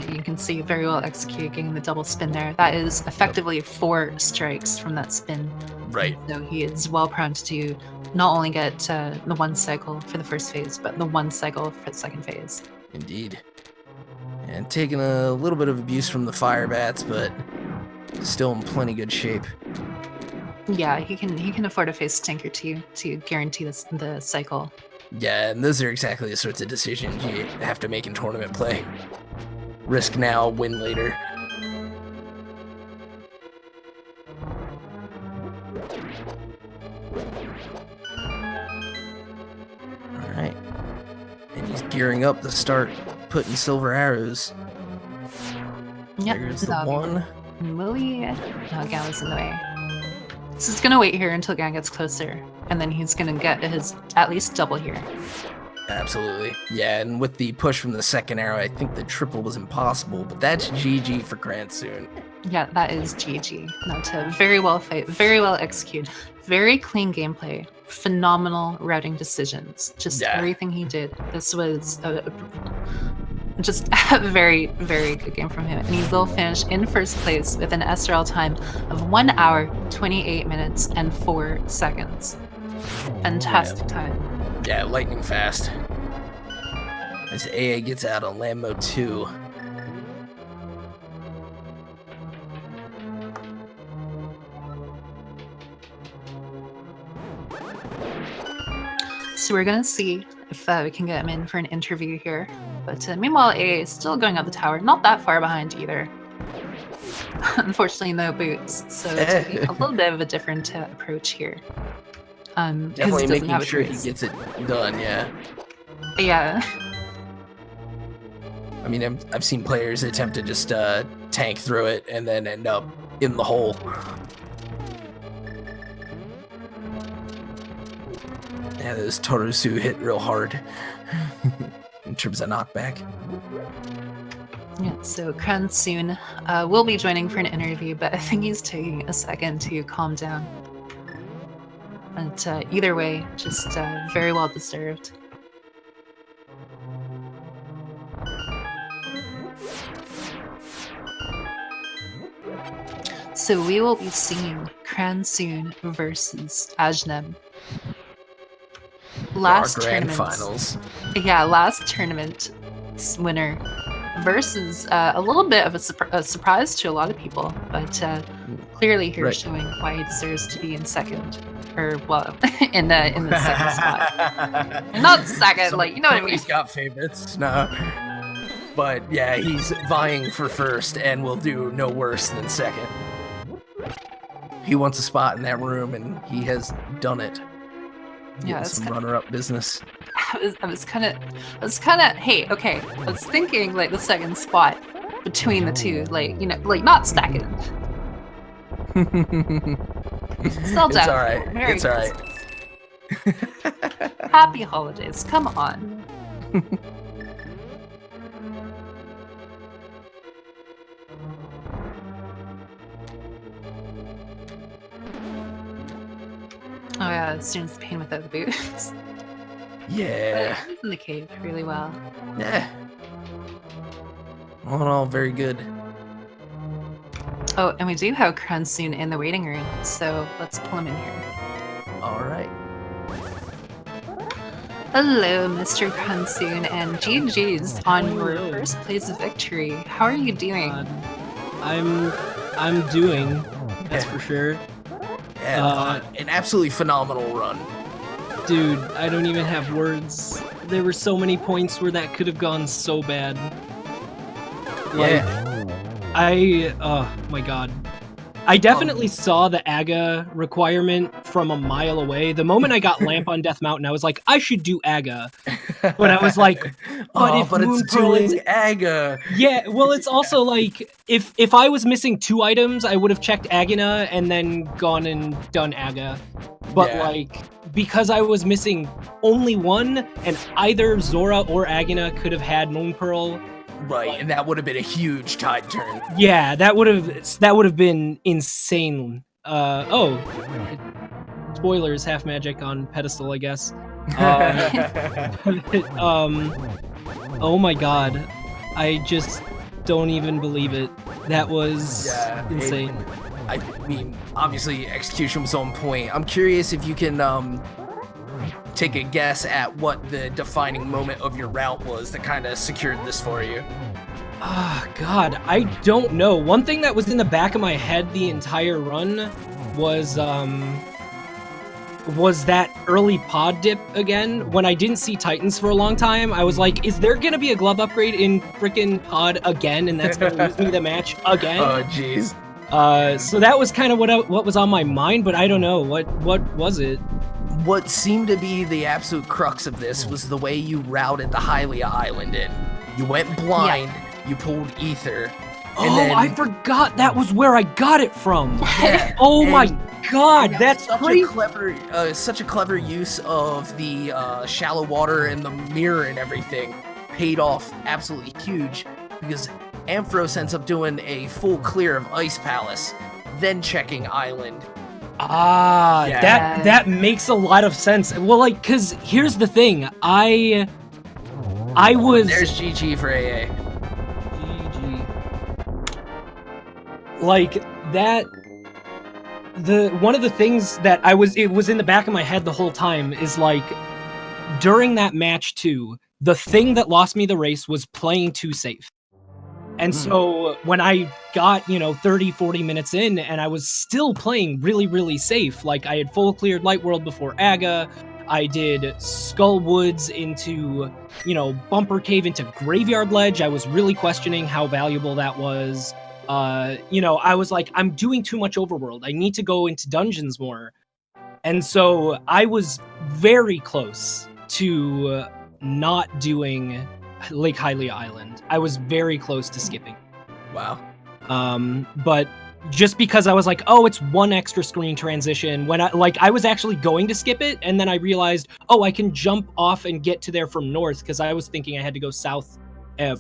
You can see very well executing the double spin there. That is effectively 4 strikes from that spin. Right. So he is well prone to not only get the 1 cycle for the first phase, but the 1 cycle for the second phase. Indeed. And taking a little bit of abuse from the fire bats, but still in plenty good shape. Yeah, he can afford to face Tinker to guarantee the cycle. Yeah, and those are exactly the sorts of decisions you have to make in tournament play. Risk now, win later. Alright. And he's gearing up to start putting silver arrows. Yep, there's the 1. Willie. No, Gan was in the way. So he's gonna wait here until Gan gets closer, and then he's gonna get his at least double here. Absolutely. Yeah, and with the push from the second arrow, I think the triple was impossible, but that's GG for Cransoon. Yeah, that is GG. Not very well fight, very well executed, very clean gameplay, phenomenal routing decisions. Just everything he did. This was just a very, very good game from him. And he will finish in first place with an SRL time of 1 hour, 28 minutes, and 4 seconds. Fantastic time. Yeah, lightning fast. As AA gets out on land mode 2. So we're gonna see if we can get him in for an interview here. But meanwhile, AA is still going up the tower, not that far behind either. Unfortunately, no boots, so taking a little bit of a different approach here. Definitely making sure he gets it done, yeah. Yeah. I mean, I've seen players attempt to just tank through it and then end up in the hole. Yeah, those Torusu hit real hard in terms of knockback. Yeah, so Cransoon will be joining for an interview, but I think he's taking a second to calm down. But either way, just very well deserved. So we will be seeing Cransoon versus Ajnem. Last Our grand tournament. finals. Yeah, last tournament winner versus a little bit of a surprise to a lot of people, but clearly here Right. showing why he deserves to be in second, or well, in the second spot. Not second, like, you know what I mean. Somebody's got favorites. No. But yeah, he's vying for first and will do no worse than second. He wants a spot in that room, and he has done it. Yeah, Getting some runner-up business. I was kind of. Hey, okay. I was thinking like the second spot between the two, like, you know, like not second. Still down. It's all right. Very It's all right. Happy holidays. Come on. Oh yeah, students pain without the boots. Yeah. But he's in the cave really well. Yeah. All in all, very good. Oh, and we do have Cransoon in the waiting room, so let's pull him in here. All right. Hello, Mr. Cransoon, and GG's on your first place victory. How are you doing? I'm doing, that's for sure. Yeah, an absolutely phenomenal run. Dude, I don't even have words. There were so many points where that could have gone so bad. Oh my god. I definitely saw the AGA requirement from a mile away. The moment I got Lamp on Death Mountain, I was like, I should do AGA. But I was like, but it's doing AGA. Yeah, well, it's also like, if I was missing 2 items, I would have checked Agina and then gone and done AGA. But like, because I was missing only 1, and either Zora or Agina could have had Moon Pearl. Right, and that would have been a huge tide turn. Yeah, that would have been insane. Spoilers, half magic on pedestal, I guess. Oh my god, I just don't even believe it. That was insane. I mean, obviously execution was on point. I'm curious if you can take a guess at what the defining moment of your route was that kind of secured this for you. Ah, God, I don't know. One thing that was in the back of my head the entire run was that early pod dip again. When I didn't see Titans for a long time, I was like, is there gonna be a glove upgrade in frickin' pod again, and that's gonna lose me the match again? Oh, jeez. So that was kind of what was on my mind, but I don't know. What was it? What seemed to be the absolute crux of this was the way you routed the Hylia Island in. You went blind, you pulled ether, and then... I forgot that was where I got it from! Yeah. Oh my god, that's such crazy! Such a clever use of the shallow water and the mirror and everything paid off absolutely huge, because Ampharos ends up doing a full clear of Ice Palace, then checking Island. Ah, that makes a lot of sense. Well, like, cause here's the thing, I was... There's GG for AA. GG. Like, that... One of the things that it was in the back of my head the whole time is, like, during that match too, the thing that lost me the race was playing too safe. And so when I got, 30, 40 minutes in and I was still playing really, really safe, like I had full cleared Light World before AGA, I did Skull Woods into, Bumper Cave into Graveyard Ledge. I was really questioning how valuable that was. I was like, I'm doing too much overworld. I need to go into dungeons more. And so I was very close to not doing Lake Hylia Island. I was very close to skipping. Wow. But just because I was like, oh, it's 1 extra screen transition, when I was actually going to skip it, and then I realized, oh, I can jump off and get to there from north, because I was thinking I had to go south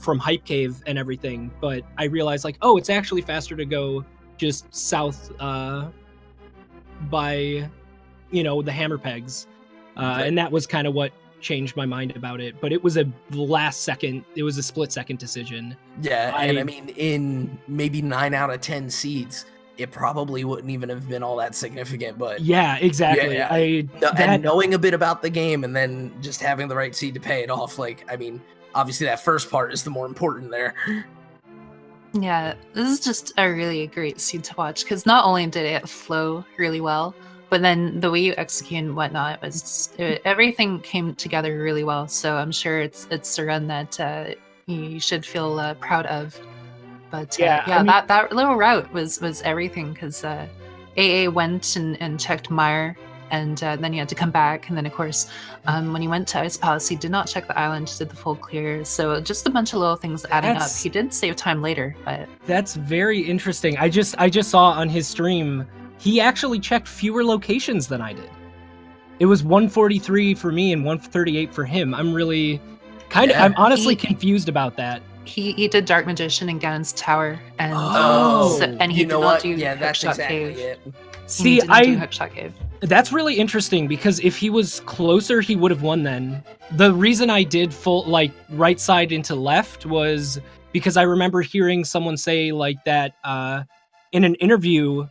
from Hype Cave and everything, but I realized, like, oh, it's actually faster to go just south by, the Hammer Pegs. And that was kind of what changed my mind about it, but it was a split second decision. Yeah, and I mean, in maybe 9 out of 10 seeds, it probably wouldn't even have been all that significant. But Yeah, exactly. Yeah. And knowing a bit about the game and then just having the right seed to pay it off, like, I mean, obviously that first part is the more important there. Yeah, this is just a really great scene to watch because not only did it flow really well, but then the way you execute and whatnot everything came together really well. So I'm sure it's a run that you should feel proud of. But I mean, that little route was everything because AA went and checked Meyer, and then he had to come back. And then, of course, when he went to Ice Palace, he did not check the island, did the full clear. So just a bunch of little things adding up. He did save time later, but that's very interesting. I just saw on his stream he actually checked fewer locations than I did. It was 143 for me and 138 for him. I'm really I'm honestly confused about that. He did Dark Magician in Ganon's Tower, and and he did not do that's exactly it. See, do Hookshot Cave. That's really interesting because if he was closer, he would have won then. The reason I did full right side into left was because I remember hearing someone say that in the interview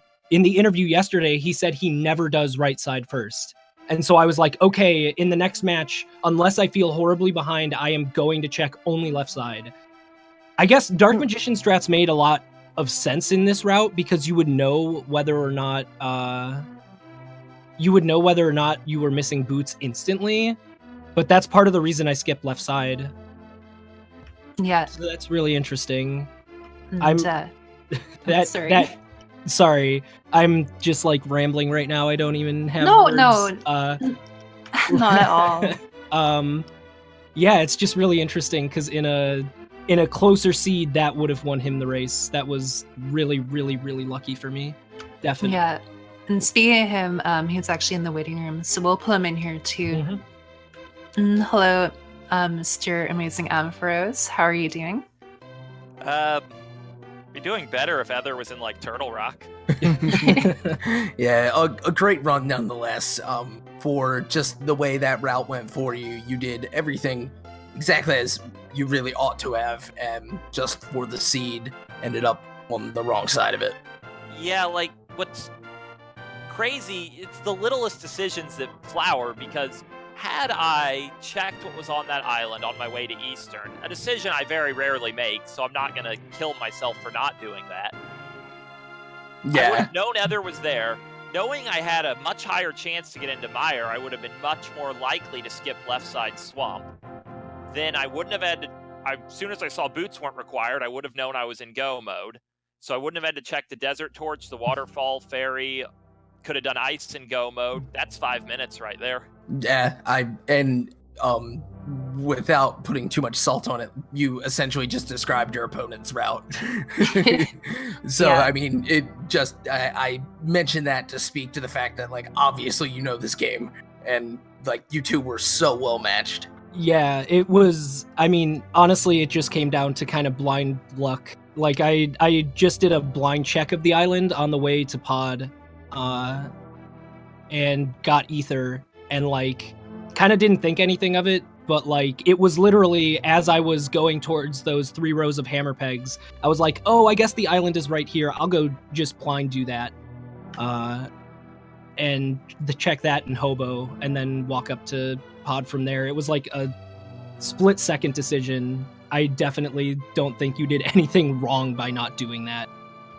yesterday, he said he never does right side first. And so I was like, okay, in the next match, unless I feel horribly behind, I am going to check only left side. I guess Dark Magician strats made a lot of sense in this route because you would know whether or not you were missing boots instantly. But that's part of the reason I skipped left side. Yeah. So that's really interesting. And, Sorry, I'm just rambling right now. I don't even have words. Not at all. Yeah, it's just really interesting because in a closer seed, that would have won him the race. That was really, really, really lucky for me. Definitely. Yeah. And speaking of him, he's actually in the waiting room, so we'll pull him in here too. Hello, Mr. AmazingAmpharos. How are you doing? Be doing better if Ether was in Turtle Rock. Yeah, a great run nonetheless. For just the way that route went for you, you did everything exactly as you really ought to have, and just for the seed, ended up on the wrong side of it. Yeah, what's crazy, it's the littlest decisions that flower, because had I checked what was on that island on my way to Eastern, a decision I very rarely make, so I'm not going to kill myself for not doing that. Yeah. I would have known Ether was there. Knowing I had a much higher chance to get into Mire, I would have been much more likely to skip left side swamp. Then I wouldn't have had to... As soon as I saw boots weren't required, I would have known I was in go mode. So I wouldn't have had to check the desert torch, the waterfall, ferry. Could have done ice in go mode. That's 5 minutes right there. Yeah, without putting too much salt on it, you essentially just described your opponent's route. So, yeah. I mean, I mentioned that to speak to the fact that, obviously you know this game, and, you two were so well matched. Yeah, it was, honestly, it just came down to kind of blind luck. I just did a blind check of the island on the way to pod, and got ether, and, kind of didn't think anything of it, but, it was literally, as I was going towards those 3 rows of hammer pegs, I was like, oh, I guess the island is right here, I'll go just blind do that, and check that in Hobo, and then walk up to pod from there. It was a split-second decision. I definitely don't think you did anything wrong by not doing that.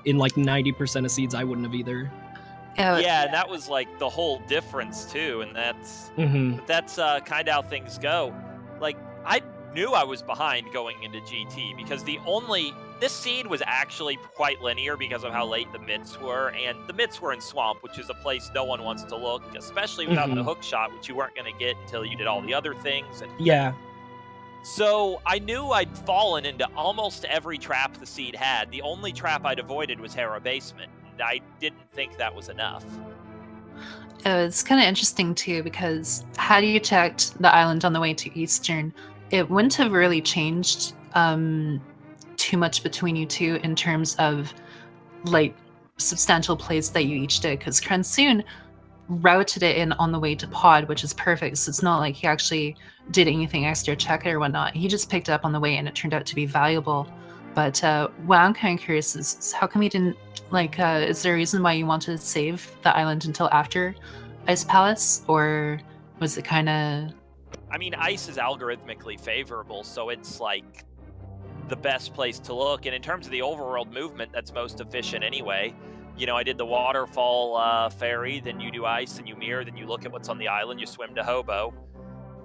In 90% of seeds, I wouldn't have either. Yeah, and that was the whole difference too, and that's kind of how things go. I knew I was behind going into GT because this seed was actually quite linear because of how late the mitts were, and the mitts were in Swamp, which is a place no one wants to look, especially without the hook shot, which you weren't going to get until you did all the other things. And yeah. So I knew I'd fallen into almost every trap the seed had. The only trap I'd avoided was Hera Basement. I didn't think that was enough. It's kind of interesting too, because had you checked the island on the way to Eastern, it wouldn't have really changed too much between you two in terms of substantial plays that you each did, because Cransoon routed it in on the way to pod, which is perfect. So it's not like he actually did anything extra, check it or whatnot. He just picked it up on the way, and it turned out to be valuable. But what I'm kind of curious is how come you didn't is there a reason why you wanted to save the island until after Ice Palace, or was it kind of? I mean, ice is algorithmically favorable, so it's like the best place to look. And in terms of the overworld movement, that's most efficient anyway. You know, I did the waterfall ferry, then you do ice, and you mirror, then you look at what's on the island, you swim to Hobo.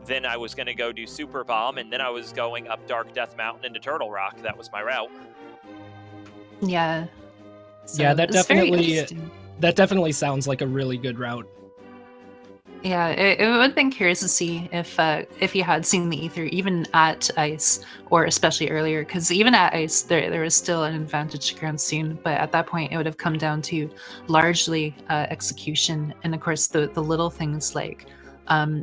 Then I was going to go do Super Bomb, and then I was going up Dark Death Mountain into Turtle Rock. That was my route. Yeah. So yeah, that it's very definitely interesting. sounds like a really good route. Yeah, it would have been curious to see if you had seen the ether even at ice, or especially earlier, because even at ice there was still an advantage to Cransoon, but at that point it would have come down to largely execution, and of course the little things like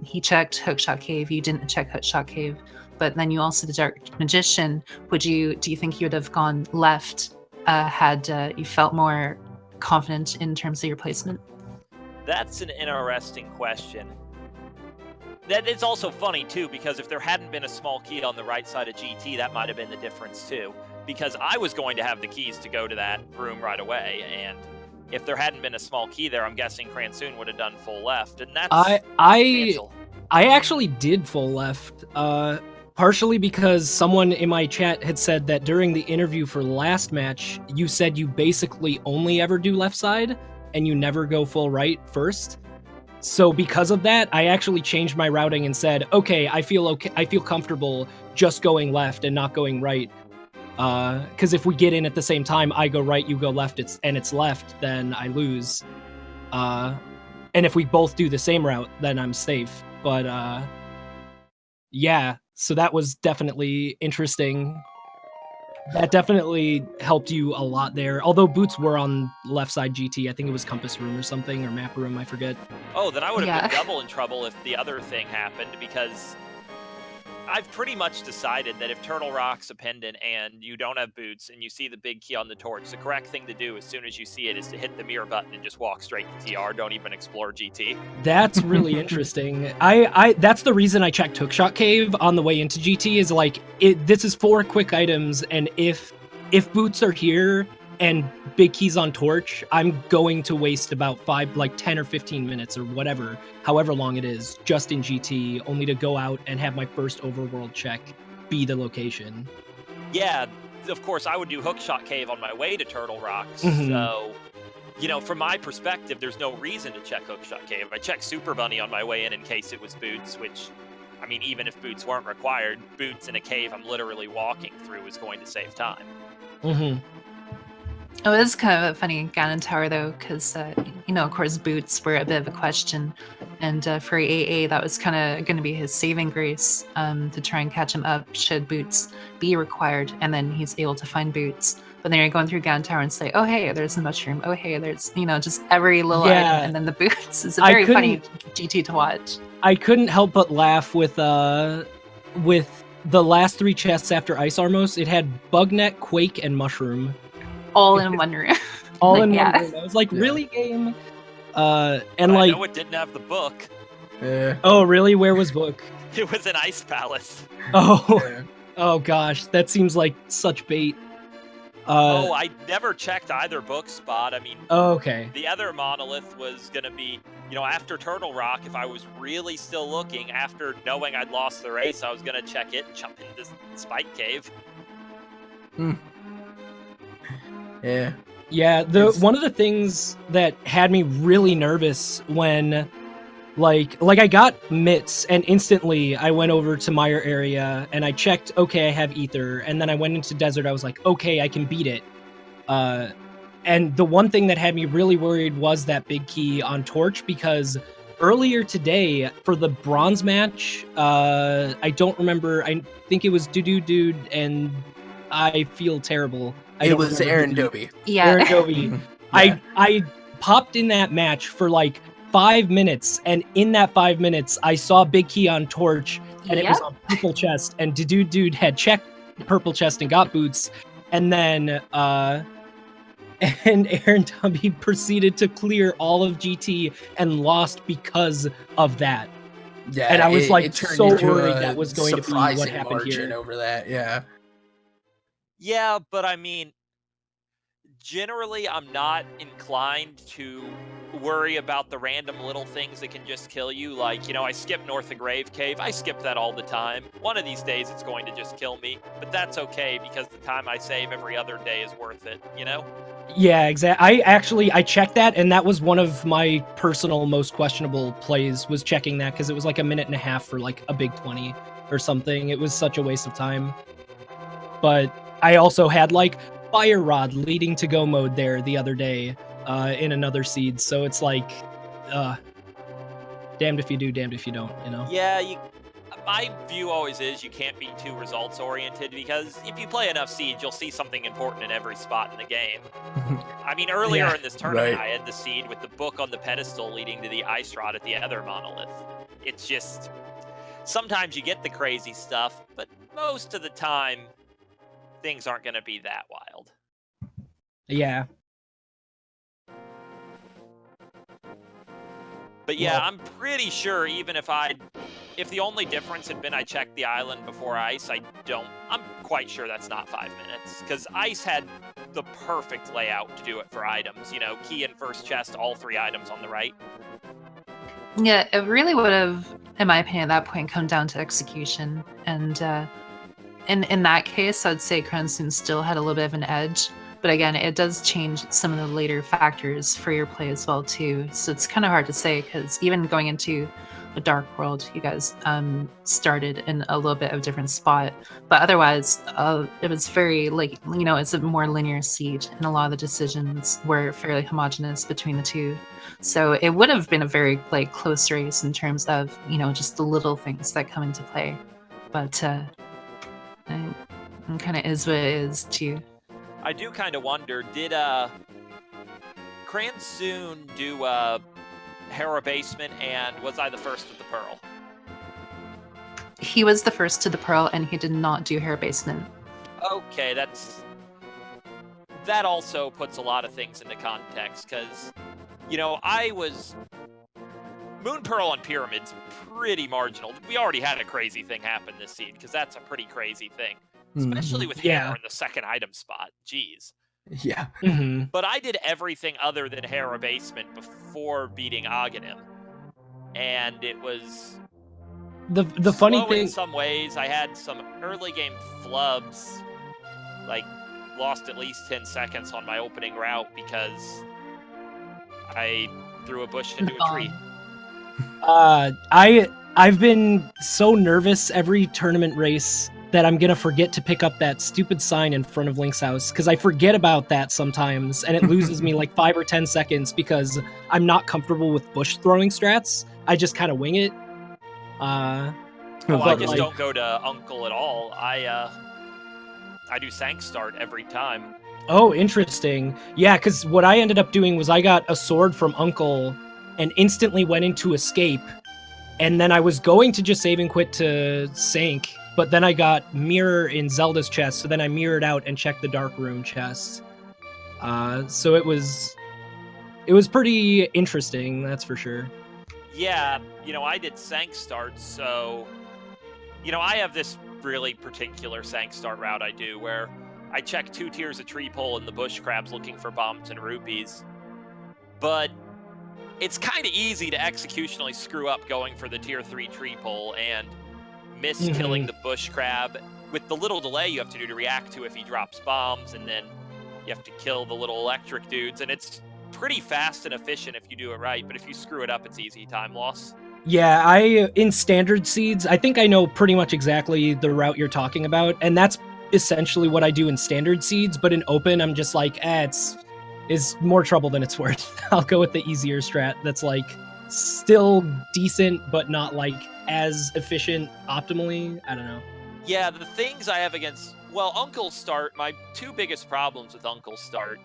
he checked Hookshot Cave, you didn't check Hookshot Cave, but then you also did Dark Magician. Do you think you would have gone left had you felt more confident in terms of your placement? That's an interesting question. That is also funny too, because if there hadn't been a small key on the right side of GT, that might have been the difference too. Because I was going to have the keys to go to that room right away, and if there hadn't been a small key there, I'm guessing Cransoon would have done full left, and that's substantial. I actually did full left, partially because someone in my chat had said that during the interview for last match, you said you basically only ever do left side, and you never go full right first. So because of that, I actually changed my routing and said, okay, I feel comfortable just going left and not going right. Because if we get in at the same time, I go right, you go left, it's left, then I lose. And if we both do the same route, then I'm safe. But yeah, so that was definitely interesting. That definitely helped you a lot there. Although boots were on left side GT, I think it was compass room or something, or map room, I forget. Oh, then I would have been double in trouble if the other thing happened, because I've pretty much decided that if Turtle Rock's a pendant and you don't have boots and you see the big key on the torch, the correct thing to do as soon as you see it is to hit the mirror button and just walk straight to TR. Don't even explore GT. That's really interesting. I that's the reason I checked Hookshot Cave on the way into GT, is like this is 4 quick items, and if boots are here and big keys on torch, I'm going to waste about 10 or 15 minutes or whatever, however long it is, just in GT, only to go out and have my first overworld check be the location. Yeah, of course, I would do Hookshot Cave on my way to Turtle Rock, Mhm. so, you know, from my perspective, there's no reason to check Hookshot Cave. I checked Super Bunny on my way in case it was boots, which, I mean, even if boots weren't required, boots in a cave I'm literally walking through is going to save time. Mm-hmm. Oh, it is kind of a funny Ganon Tower, though, because, of course, boots were a bit of a question. And for AA, that was kind of going to be his saving grace to try and catch him up should boots be required. And then he's able to find boots. But then you're going through Ganon Tower and say, oh, hey, there's a mushroom. Oh, hey, there's, just every little item. And then the boots is a very funny GT to watch. I couldn't help but laugh with the last 3 chests after Ice Armos. It had Bugnet, Quake, and Mushroom. All in one room. All in one room. I was like, really, game? I know it didn't have the book. Oh, really? Where was book? It was an Ice Palace. Oh gosh, that seems like such bait. I never checked either book spot. I mean, okay. The other monolith was going to be, after Turtle Rock, if I was really still looking, after knowing I'd lost the race, I was going to check it and jump into Spike Cave. Yeah. Yeah, one of the things that had me really nervous when like I got mitts and instantly I went over to Mire area and I checked, okay, I have ether, and then I went into desert. I was like, okay, I can beat it. And the one thing that had me really worried was that big key on torch, because earlier today for the bronze match, I don't remember, I think it was Dude and I feel terrible. It was Aaron Dobie. Yeah. Aaron Dobie. Yeah. I popped in that match for like 5 minutes, and in that 5 minutes, I saw Big Key on Torch, and it was on Purple Chest, and Dude had checked Purple Chest and got boots, and then Aaron Dobie proceeded to clear all of GT and lost because of that. Yeah, and I was so worried that was going to be what happened here. Over that, yeah. Yeah, but I mean, generally, I'm not inclined to worry about the random little things that can just kill you. Like, I skip North of Grave Cave. I skip that all the time. One of these days, it's going to just kill me, but that's okay because the time I save every other day is worth it, Yeah, exactly. I checked that, and that was one of my personal most questionable plays, was checking that, because it was like a minute and a half for like a big 20 or something. It was such a waste of time. But I also had like Fire Rod leading to go mode there the other day in another seed. So it's like, damned if you do, damned if you don't, Yeah, my view always is you can't be too results oriented, because if you play enough Siege, you'll see something important in every spot in the game. I mean, earlier in this tournament, I had the seed with the book on the pedestal leading to the ice rod at the other monolith. It's just, sometimes you get the crazy stuff, but most of the time, things aren't going to be that wild. Yeah. But yeah, I'm pretty sure even if the only difference had been I checked the island before ice, I'm quite sure that's not 5 minutes, because ice had the perfect layout to do it for items. Key in first chest, all 3 items on the right. Yeah, it really would have, in my opinion, at that point, come down to execution. And in that case, I'd say Cransoon still had a little bit of an edge. But again, it does change some of the later factors for your play as well, too. So it's kind of hard to say, because even going into a Dark World, you guys started in a little bit of a different spot. But otherwise, it was very, it's a more linear seed, and a lot of the decisions were fairly homogenous between the two. So it would have been a very close race in terms of, just the little things that come into play. But it kind of is what it is, too. I do kind of wonder, did Cransoon do Hera Basement, and was I the first with the Pearl? He was the first to the Pearl, and he did not do Hera Basement. Okay, that also puts a lot of things into context, because, I was... Moon Pearl on Pyramid's pretty marginal. We already had a crazy thing happen this seed, because that's a pretty crazy thing. Especially with Hammer in the second item spot. Jeez. Yeah. But I did everything other than Hera Basement before beating Aghanim. And it was the funny thing in some ways. I had some early game flubs, lost at least 10 seconds on my opening route because I threw a bush into a tree. I've been so nervous every tournament race that I'm gonna forget to pick up that stupid sign in front of Link's house, because I forget about that sometimes, and it loses me 5 or 10 seconds because I'm not comfortable with bush throwing strats. I just kind of wing it. I just don't go to Uncle at all. I do Sank Start every time. Oh, interesting. Yeah, because what I ended up doing was I got a sword from Uncle and instantly went into escape, and then I was going to just save and quit to Sank, but then I got mirror in Zelda's chest, so then I mirrored out and checked the Dark Room chest. So it was pretty interesting, that's for sure. Yeah, I did Sank Start, so I have this really particular Sank Start route I do where I check 2 tiers of tree pole in the bush crabs looking for bombs and rupees. But it's kind of easy to executionally screw up going for the tier 3 tree pole and miss killing the bush crab with the little delay you have to do to react to if he drops bombs, and then you have to kill the little electric dudes, and it's pretty fast and efficient if you do it right, but if you screw it up, it's easy time loss. Yeah, in standard seeds, I think I know pretty much exactly the route you're talking about, and that's essentially what I do in standard seeds, but in open, I'm just it's more trouble than it's worth. I'll go with the easier strat that's still decent, but not as efficient optimally. I don't know. Yeah, the things I have against, Uncle Start, my 2 biggest problems with Uncle Start.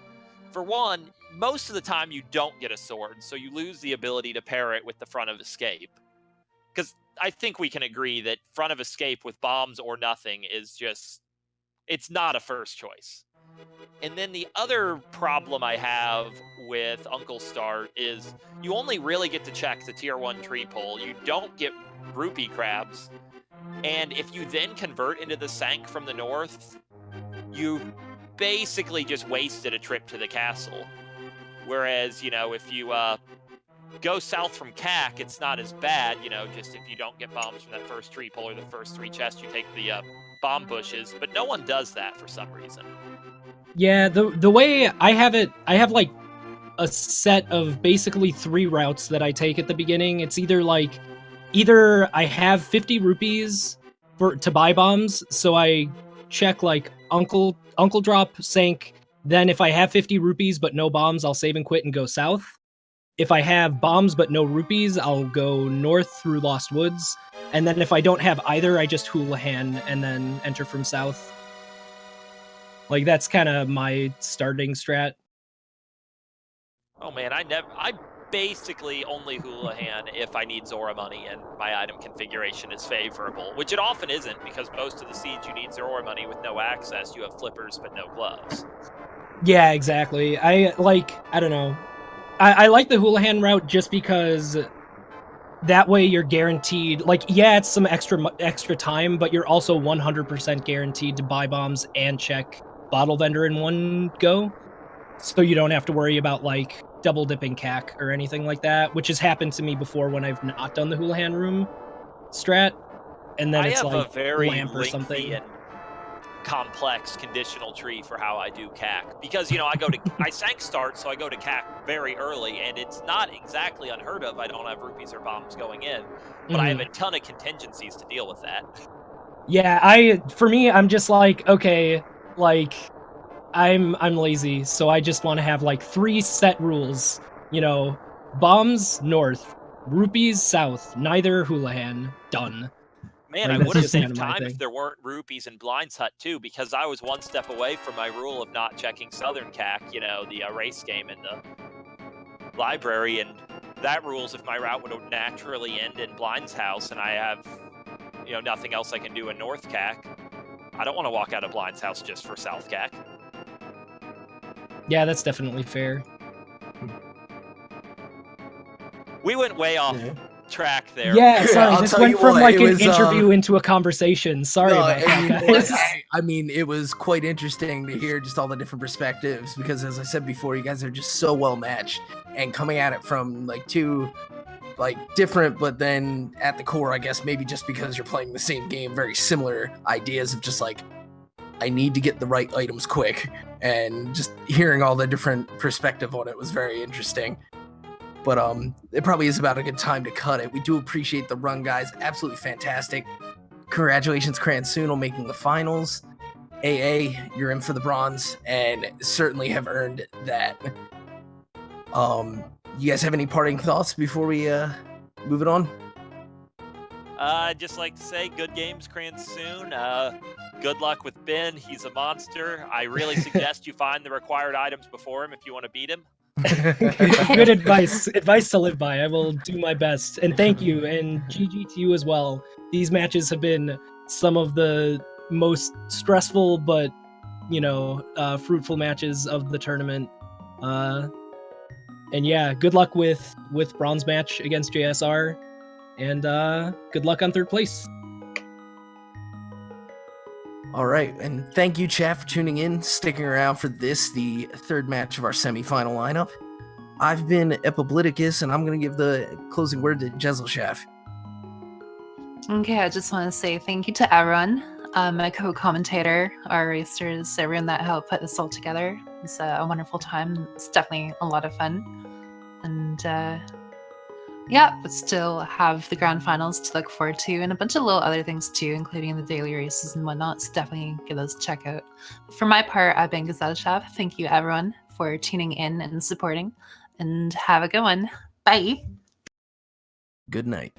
For one, most of the time you don't get a sword, so you lose the ability to pair it with the Front of Escape. Because I think we can agree that Front of Escape with bombs or nothing is just, it's not a first choice. And then the other problem I have with Uncle Start is you only really get to check the tier 1 tree pole. You don't get rupee crabs. And if you then convert into the Sank from the north, you basically just wasted a trip to the castle. Whereas, if you go south from CAC, it's not as bad, just if you don't get bombs from that first tree pull or the first 3 chests, you take the bomb bushes, but no one does that for some reason. Yeah, the way I have it, I have like a set of basically 3 routes that I take at the beginning. It's either I have 50 rupees to buy bombs, so I check like Uncle Drop, Sank. Then if I have 50 rupees but no bombs, I'll save and quit and go south. If I have bombs but no rupees, I'll go north through Lost Woods. And then if I don't have either, I just Houlihan and then enter from south. Like, that's kind of my starting strat. Oh man, I basically only Houlihan if I need Zora money and my item configuration is favorable, which it often isn't, because most of the seeds you need Zora money with no access. You have flippers but no gloves. Yeah, exactly. I don't know. I like the Houlihan route just because that way you're guaranteed, like, yeah, it's some extra time, but you're also 100% guaranteed to buy bombs and check Bottle Vendor in one go. So you don't have to worry about like double dipping CAC or anything like that, which has happened to me before when I've not done the Houlihan room strat. And then it's like a very lamp or something. And complex conditional tree for how I do CAC, because I sank start, so I go to CAC very early, and it's not exactly unheard of. I don't have rupees or bombs going in, but I have a ton of contingencies to deal with that. Yeah, for me, I'm just like, okay, like, I'm lazy, so I just want to have like 3 set rules. Bombs north, rupees south, neither Houlihan, done. Man, I would have saved time if there weren't rupees in Blind's Hut too, because I was 1 step away from my rule of not checking Southern CAC, the race game in the library, and that rules if my route would naturally end in Blind's house and I have, nothing else I can do in North CAC. I don't want to walk out of Blind's house just for South CAC. Yeah, that's definitely fair. We went way off track there. Yeah, sorry, this went from like an interview into a conversation. Sorry about that. I mean, it was quite interesting to hear just all the different perspectives, because as I said before, you guys are just so well matched and coming at it from like 2 like different, but then at the core, I guess maybe just because you're playing the same game, very similar ideas of just like, I need to get the right items quick, and just hearing all the different perspective on it was very interesting. But it probably is about a good time to cut it. We do appreciate the run, guys. Absolutely fantastic. Congratulations, Cransoon, on making the finals. AA, you're in for the bronze, and certainly have earned that. You guys have any parting thoughts before we move it on? I'd just like to say, good games, Cransoon. Good luck with Ben. He's a monster. I really suggest you find the required items before him if you want to beat him. Good advice to live by. I will do my best, and thank you, and GG to you as well. These matches have been some of the most stressful but fruitful matches of the tournament, and yeah, good luck with bronze match against JSR, and good luck on 3rd place. All right, and thank you, chat, for tuning in, sticking around for this, the 3rd match of our semifinal lineup. I've been Epibliticus, and I'm going to give the closing word to Jezelshaf. Okay, I just want to say thank you to everyone, my co-commentator, our racers, everyone that helped put this all together. It's a wonderful time. It's definitely a lot of fun. And but still have the grand finals to look forward to, and a bunch of little other things too, including the daily races and whatnot. So definitely give those a check out. For my part, I've been Gazelshaf. Thank you everyone for tuning in and supporting, and have a good one. Bye. Good night.